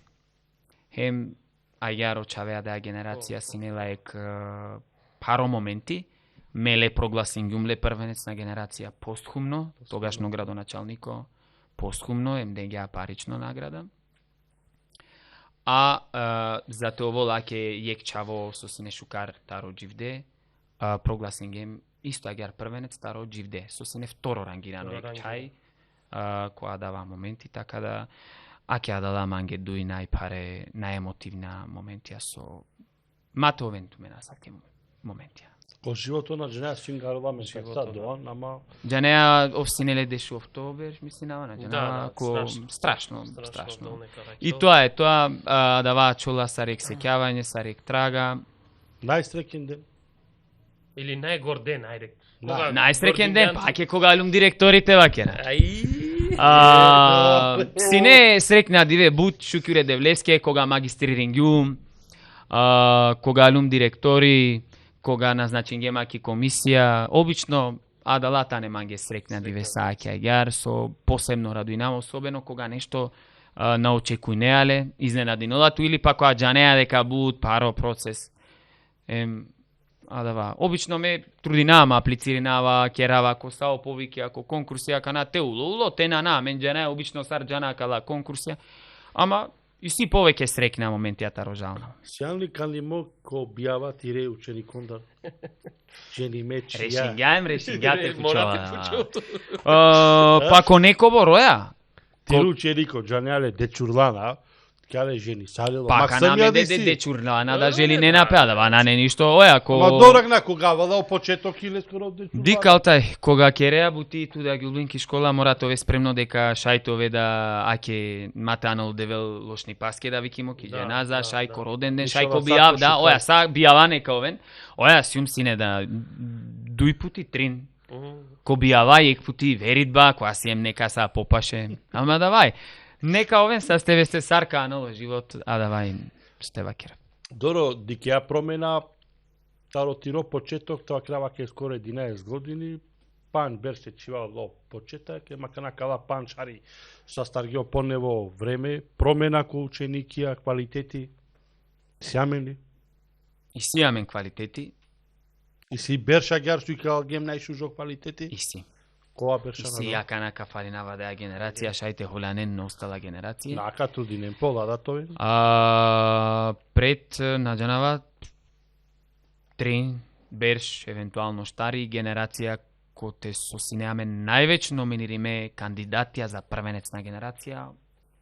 Ајаро чавеа да генерација синелаек паро моменти. Меле прогласингумле првенец на генерација постхумно, тогашно градоначалнико постхумно, денѓа парично награда. за тоа ке јекчаво со сине шукар таро дживде, прогласингем исто агар првенец таро дживде, со сине второ рангирано јекчај, која дава моменти, така да аке адала манге дуи најпаре, најемотивна моментија со матовенту мена саке моментија. Ко живото на Джанеа сингарова ме сад доан, ама Джанеа овсинеле дешу офтобер, мислинава на Джанеа, страшно. И тоа е, дава чола сарек сеќавање, сарек трага. Најсреќен ден. Или најгор ден, ајде. Најсреќен ден, пак е кога алум директорите вакена. Сине срекна диве бут Шукюре Девлевске, кога магистри рингјум, кога алум директори, кога назначен гемаки комисија, обично адалата не манге срекна диве саќа јар, со посебно радуинам, особено кога нешто наочекујнеале, изненадинолату или па кога Джанеа дека бут паро процес. Обично ме трудинама, аплициринава, керава, косао повики, ако конкурсија кана те уло, те на мен Джанеа, обично сар Джана кала конкурсија, ама и си повеќе срекна моментијата рожална. Сјални калимо ко објава тире ученик онда. Жени мечија. Решингјате пучава. Па ко неково роја. Тире ученикот Джанеале дечурлана, кале жени салило. Па канаме дечурлана да жели не напеа, на не ништо оја ко. Ма дорагна кога вала почеток или скоро дечурлана. Дикалтај, кога ке бути туда гјулбинки школа моратове спремно дека шајтове да аке матанол девел лошни паске да викимо ки џеназа, шајко роден ден, шајко бијав, да, оја са бијава нека овен. Оја сјум сине да дуј пути трин. Ко бијава ек пути веридба, која си ем нека са попаше. Ама давај. Нека овен са сте весте сарка ново живот, давај сте вакера. Доро, дикеја промена, таро тиро почеток, тоа крава ке скоро 11 години, пан берсе чивал во почеток, макана кала пан шари са старгио понево време, промена ко ученикија, квалитети, сјамени? И сјамен квалитети. И си берша гар су и кал гем најшужо квалитети? И си. Која берша на си јакана кафалинава да ја генерација, шајте хуланен на остала генерација. Нака трудинен пола да тој? Пред наđанава трин берш, евентуално штари генерација кој те сосинеаме највеќе номинириме кандидатија за првенец на генерација.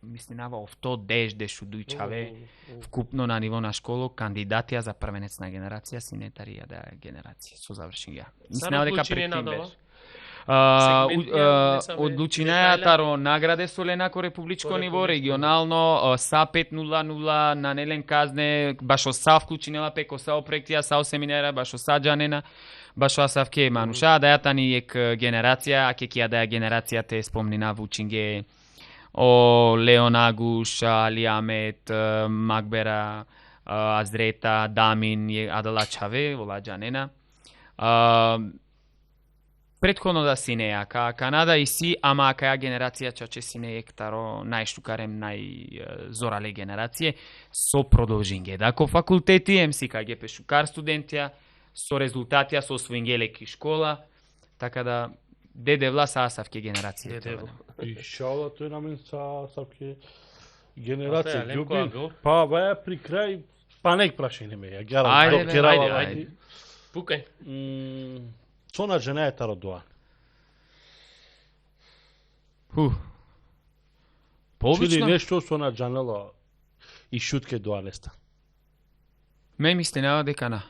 Мислинава овто дешу дујчаве вкупно на ниво на школо кандидатија за првенец на генерација синетарија да генерација со завршен ја. Мислинава дека пред трин берш. Одлучинаја таро награде со ленако републичко ниво, регионално, СА 500 на Нелен Казне, башо СА вклучинела пеко САО проектија, САО семинара, башо СА Джанена, башо Асавке Мануша, да јата ни ек генерација, аке кија да ја генерација те спомнина Вучинге, о Леон Агуш, Али Амет, Макбера, Азрета, Дамин, Адала Чаве, Вола Джанена. Предходно да си не ка Канада и си, ама каја генерација чаче си не ектаро најштукарем, најзорале генерација, со продолжинге. Дако факултети, МС КГП шукар студентија, со резултатија, со освојенгелеки школа, така да деде вла са Асавке генерација. И шала тој на мен са Асавке генерација. Љубин, па баја при крај, па нек прашање ме, ја герам. Ајде. Пукај. Сона жена е таро доа. Пообично. Чили нешто сона джанела и шутке доа неста. Ме мислинава дека на.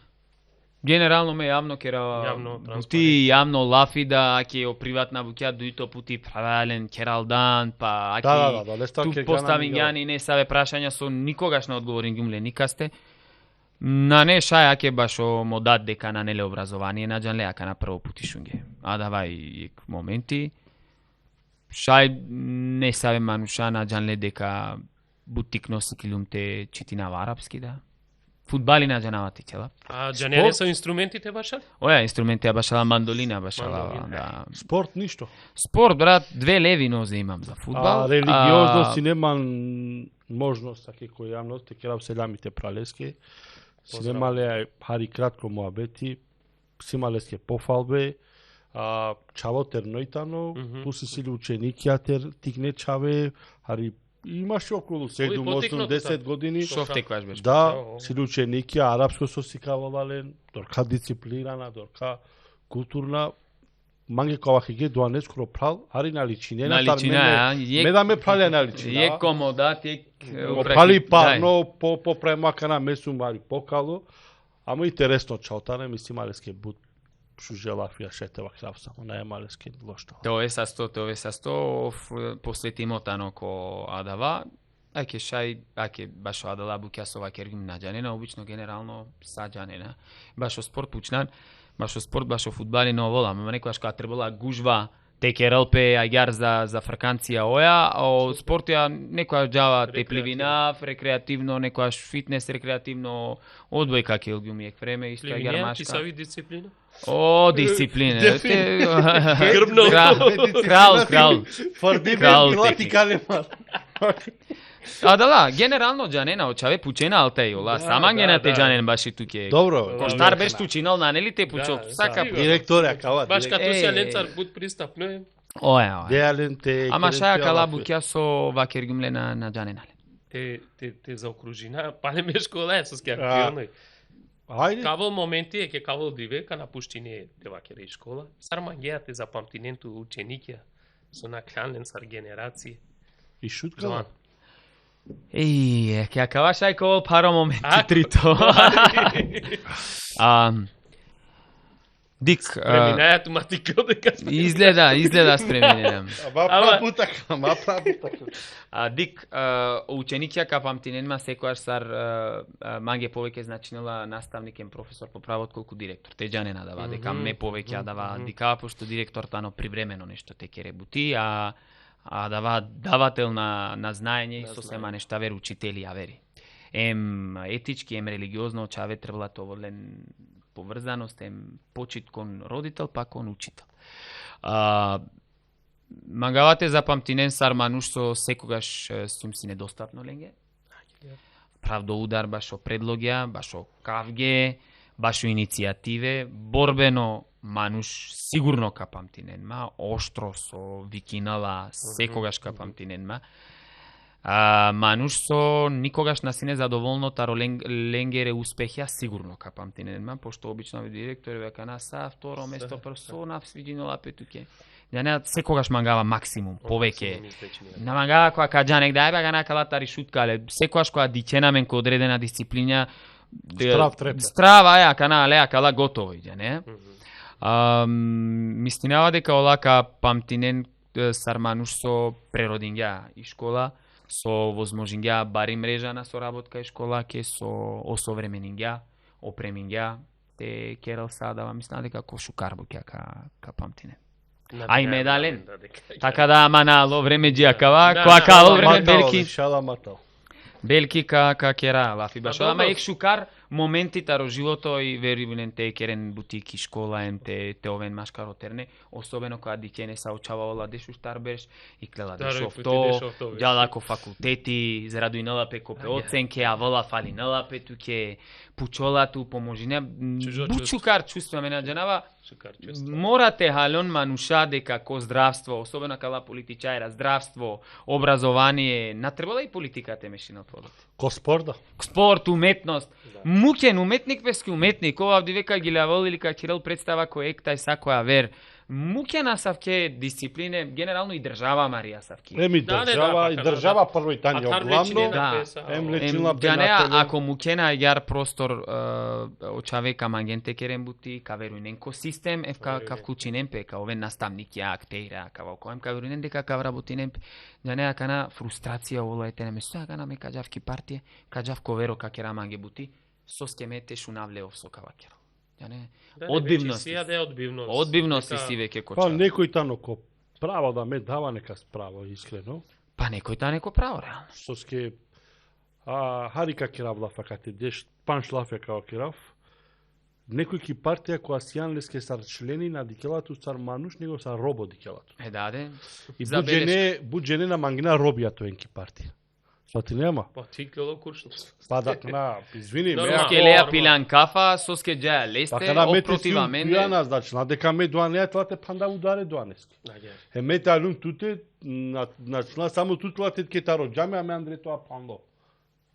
Генерално ме јавно кера бути јавно лафи да ќе приватна буќа дуито пути правилен кералдан па аки ту поставин јани не саве прашања со никогаш не одговорин гумле никасте. На не шај аке башо модат дека на неле образование на Джанле ака на прво путишунге. Давај моменти. Шај не саве мануша на Джанле дека бутик носи килумте читина во арапски да. Фудбали на Джанава ти тела. Джанеле со инструментите башал? Оја инструменти башала мандолина башала да. Спорт ништо. Спорт брат 2 леви нозе имам за фудбал. Религиозно си немам можност аке кој јавност керав селамите пралески. Си немале хари кратко муабети, си малеске пофалбе, чаво тернојтано, пуси сили ученикија тер тикне чаве, хари Имаше околу 7-8-10 години. Шо втекваш беше? Да, сили ученики, арапско со сикавалале, дорка дисциплинирана, дорка културна. Манге кога ќе доа нескоро прал, ари на личине, на личина, ме да ме прале на личина. Е комодат, прали парно по премака на месу мари покало, ама интересно чалтане, мислим алеске бут шу желафија шетева крав само на емалеске лошта. Тоа е са 100 посветимотано ко адава. Ајке шај, ајке башо адала букјасова кергим наџанена, обично генерално саџанена. Башо спорт пучнан. Башо спорт, башо фудбали но волам, ама некојаш кога требала гужва, текералпе, ајгар за фраканција оја, а спорт ја некојаш џава тепливина, рекреативно, некојаш фитнес, рекреативно, одбојка ќе илгумиек време, исто ајгар машка. Ти сави дисциплина? О, дисциплина. Грбно. Крал. Форди била ти калема. А да, генерално џанена очаве пучена алтајола, сама гена те џанен баши туке. Добро. Коштар беше тучинал на нели те пучол, сака директорија кава. Баш като си ленцар буд пристапно. Оја. Деаленте. Ама шаја кала букја со вакергумле на џаненале. Те заокружина, пале ме школа со скјарпионој. Ајде. Кавол моменти е ке кавол дивека на пуштине те вакере и школа. Сармангеате за памтиненту ученикија со накланен сар генерации. И шутка. Еј, ќе каваш ајко паро моменти трито. Дик, преминајат матика дека изгледа спреминем. Ама путака. Дик, ученикија ка памтиненма секојаш сар манге повеќе значинала наставник и професор по право отколку директор. Те џанена дава дека ме повеќе дава дика пошто директор тано привремено нешто те ке ребути, а дава давател на знаење и со сема нешта вери учители ја вери. Ем етички, ем религиозно чаве требала товолен поврзаност, ем почит кон родител, па кон учител. Мангавате за памтинен сар мануш со секогаш сум си недостапно ленге. Правдо удар башо предлогја, башо кавге, башо иницијативе, борбено мануш сигурно ка памтиненма, оштро со викинала, секогаш ка памтиненма. Мануш со никогаш насине задоволно таро ленгере успехја сигурно ка памтиненма, пошто обично директори века на са второ место персона свидинола петуке. Јане секогаш мангава максимум, повеќе. На мангава кога каџанек да еба гана калатари шуткале, секогаш кога диченамен ко одредена дисциплина страва ја кана леа кала готово иде, мислинава дека олака памтинен сар мануш со преродинѓа и школа, со возможинѓа бари мрежа на соработка и школа, ке со осовременинѓа, опреминѓа, те керал садава, мислам дека кошукар буќа ка памтинен. А и медален. Така да аманало време џиакава, која кало време белки. Белки ка кера лафи башо, ама ек шукар моменти таро живото и веривнен те керен бутики школа ем те овен машкаро терне, особено кога дикене са очавала дешу старбеш и клела дешовто, ѓалако факултети, зараду и налапе копе оценке, а вола фали налапе туке пучолату поможине. Бучукар чувства мене џанава. Морате халон мануша дека ко здравство, особено кала политичајра, здравство, образование, натребала и политиката мешина подот. Ко спорта? Спорт, уметност. Мукен уметник вески уметник, ова века ги лавол или ка Кирил представа кој ектај сакоја вер. Мукена савке дисциплине, генерално и држава Марија савки. Еми држава, и држава прво и тање главно. Ем лечила пенателе. Ако мукена јар простор очавека мангенте керен бути, ка верујнен ко систем, ка вклучинен пе, ка овен наставник ја актеира, ка вакоем, ка верујнен дека ка вработинен пе. Ѓанеа кана фрустрација олаете на место, кана ме каѓавки партија, каѓавко веро ка кера манге бути, со скемете шунавлеов со кавакер. Одбивност. Одбивност си веќе коча. Па некој тано ко право да ме дава нека справо искрено. Па некој та неко право реално. Соске харика керав лафа кате деш панш лафа као керав. Некој ки партија која сијанлеске сар члени на дикелату сар мануш него сар робо дикелату. Даде. И буџене на мангина робија тоенки партија. Свати нема. Па ти гледал куршно. Па да, извини, Соске леа пилан кафа, соске джаја лесте, опротиваменде. Пијана, значи, на дека ме дуа не тлате панда ударе дуанески. Ме талун туте, на само тутлате кетаро джаме, аме андре тоа пандо.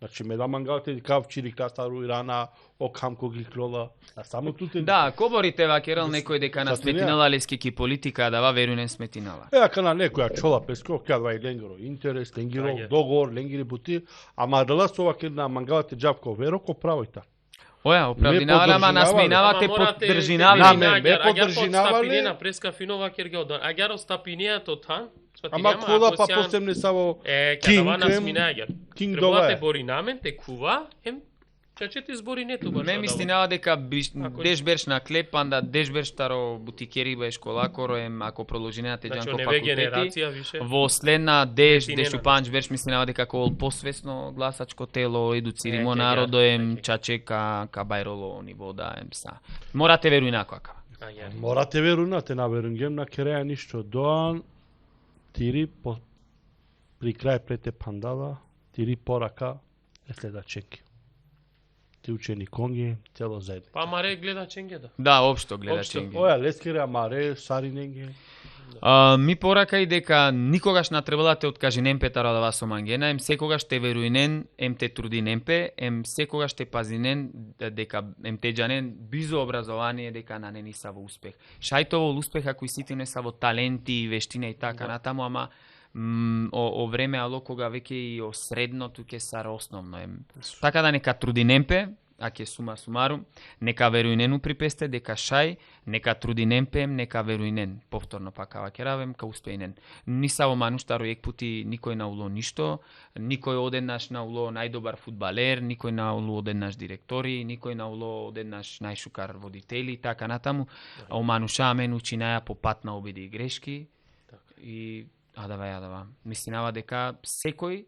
Значи, ме да мангалте кав чирик тастару ирана, окамко гликлола, а само туте... Да, коборите вакерал некој дека на сметинала лескики политика, дава верунен сметинала. Ака на некоја чола песко, кјадва и ленгиро интерес, ленгиро договор, ленгири бути, ама дала со ваке на мангалате джапко вероко правојта. Оја, оправдинавале, ама насмејнавате поддржинавале. Ме поддржинавале. На преска финова кергел, агјаро стапинијато тан, ама кола па посебне само Кинг Требувате бори намен, те кува, чачете збори нето баш. Ме мислинава дека деш берш на клеп, панда деш берш таро бутикери бе школакоро ако продолжинеате џанко факултети. Во следна деш упанч берш мислинава дека кол посвесно гласачко тело едуциримо народо чаче ка бајроло ниво да са. Морате веруј накака. Морате веруј те наверунгем на кереја ништо доан. Тири при крај прете пандала, тири порака е следаченки. Ти учени конги, цело заедно. Па маре гледа ченге да. Да, општо гледа ченге. Оја лескере, маре, сариненге. Ми порака и дека никогаш не требала да те откажи немпе да вас омангена, ем секогаш те веруинен, ем те труди немпе, ем секогаш те пазинен дека ем те джанен бизо образование дека на не са во успех. Шајтово успех ако и сите не са во таленти, вештина и така натаму, ама о време ало кога веќе и о средното ќе са основно ем. Така да нека труди немпе, аке сума сумарум, нека веруинену припесте, дека шај, нека труди немпем, нека веруинен. Повторно пак ава керавем, ка успејнен. Ни само мануштаро ек пути никој на уло ништо, никој одеднаш на уло најдобар фудбалер, никој на уло одеднаш директори, никој на уло одеднаш најшукар водители, така натаму. А о манушамен учинаја по пат на обиди и грешки. И адава. Мислинава дека секој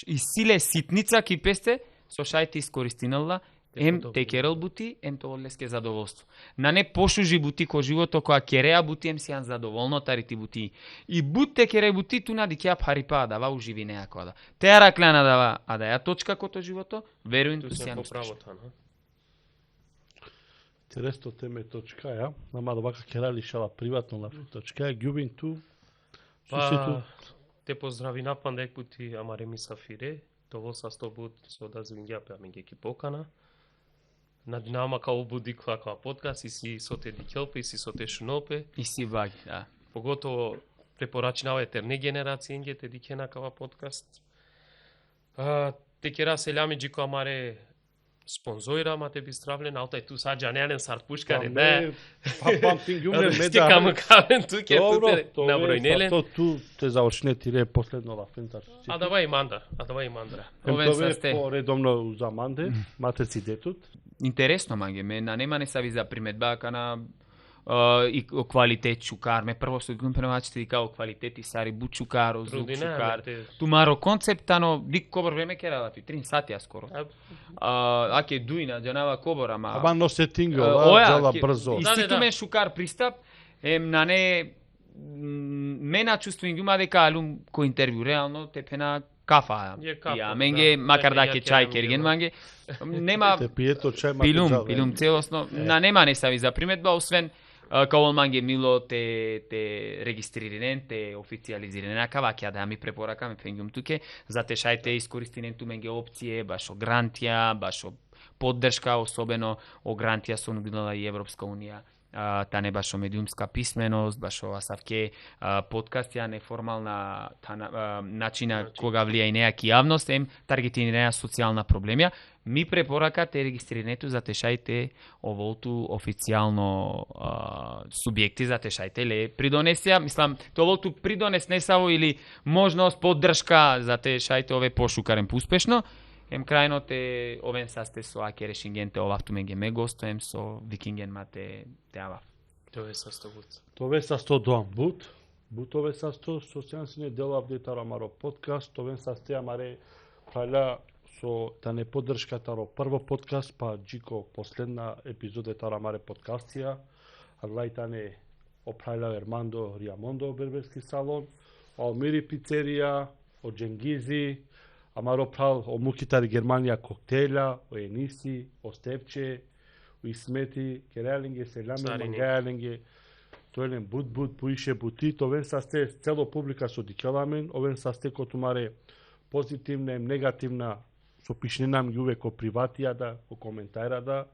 и силе ситница ки песте, со шајте искористинала, ем те керел бути, ем тоа леске задоволство. На не пошужи бути ко живото, која кереа бути, ем сијан задоволно тарити бути. И бутте кере бути, туна ди кеа парипа, дава уживи неако да. Теа раклана дава, а да ја точка кото живото, веруин ту сијан успешно. Интересно теме точка, ја. Нама да бака кера лишала приватно на точка, ја ѓубин ту. Па, те поздрави напан ек пути, амаре ми сафире, тоа са 100 бут, со да звингја пеа менге ки покана. На Динамо као буди клаква подкаст и си со те дикелпе и си со те шунопе. И си баги, да. Поготово препорачнава етерне генерација инге те дикена кава подкаст. Те кера селями джико амаре спонзоира, ма те би стравлен, аутај ту саджа неален сар пушкаре, да. Памтинг јумне меда. Стикамо кавен туке, туте набројнеле. Ту те завршне тире последно лафентар. Адава и манда. Овен са сте. Поредомно за манде, мате си детут. Интересно, манге, ме на нема не са ви за приметба, кана и о квалитет чукар, ме прво со гум прemачите дика о квалитет и сари бут чукар, о звук чукар. Тумаро концептано, дик кобор време керала ти, 3 сати а скоро. Аке дуина, джанава кобор, ама... Аба но сетинго, джала брзо. Иститумен шукар пристап, на не... Мена чувствувам гума дека алум ко интервју, реално те пена кафа. Ја менге, макар да ке чај керген манге, нема... Те пието чај, макар пилум целосно, на нема не са ви за приметба, освен као манге мило те регистриринен, те официализиринен, кава ќе да ми препоракаме пенгум туке, за те шајте искористинен ту менге опције, баш о грантија, баш о поддршка, особено о грантија со нудила и Европска унија. Та не баш о медиумска писменост, баш о асавке подкаст, ја неформална начина кога влија и нејаки јавност, ем таргетинеја социјална проблемија. Ми препорака те регистрирането за тешајте оволту официјално субјекти за тешајте ле придонесија, мислам, оволту придонес не само или можност поддршка за тешајте ове пошукарен успешно. Ем крајно те овен састе со аке решингенте овавту менге ме гостоем со викинген мате те авав. Тоа е са 100 бут. Тоа е са 100 доам бут. Бутове са 100 социјансине дела апдейтар амаро подкаст. Овен састе амаре прајла со да не поддршкатаро прво подкаст, па джико последна епизода тарамаре подкастија. Аглајтане опрајла Ермандо Риамондо Берберски салон, Алмири пицерија, од Дженгизи, Амаро прал о мукитари Германија коктејля, о Ениси, о Степче, о Исмети, Керелинге, Селаме, Мангајалинге, тоелен бут, поише бути, овен састе цело публика со дикеламен, овен састе котумаре позитивна, негативна, со пишненам ги увек о приватија о коментајра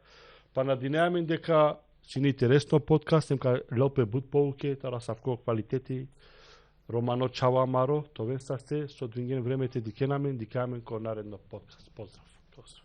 па надинеамен дека си не интересно подкаст, немка лелпе бут поуке, тара савко квалитети, Романо Чава Маро, овен састе со двинген времете дикенамен, дикамен ко наредно подкаст. Поздрав.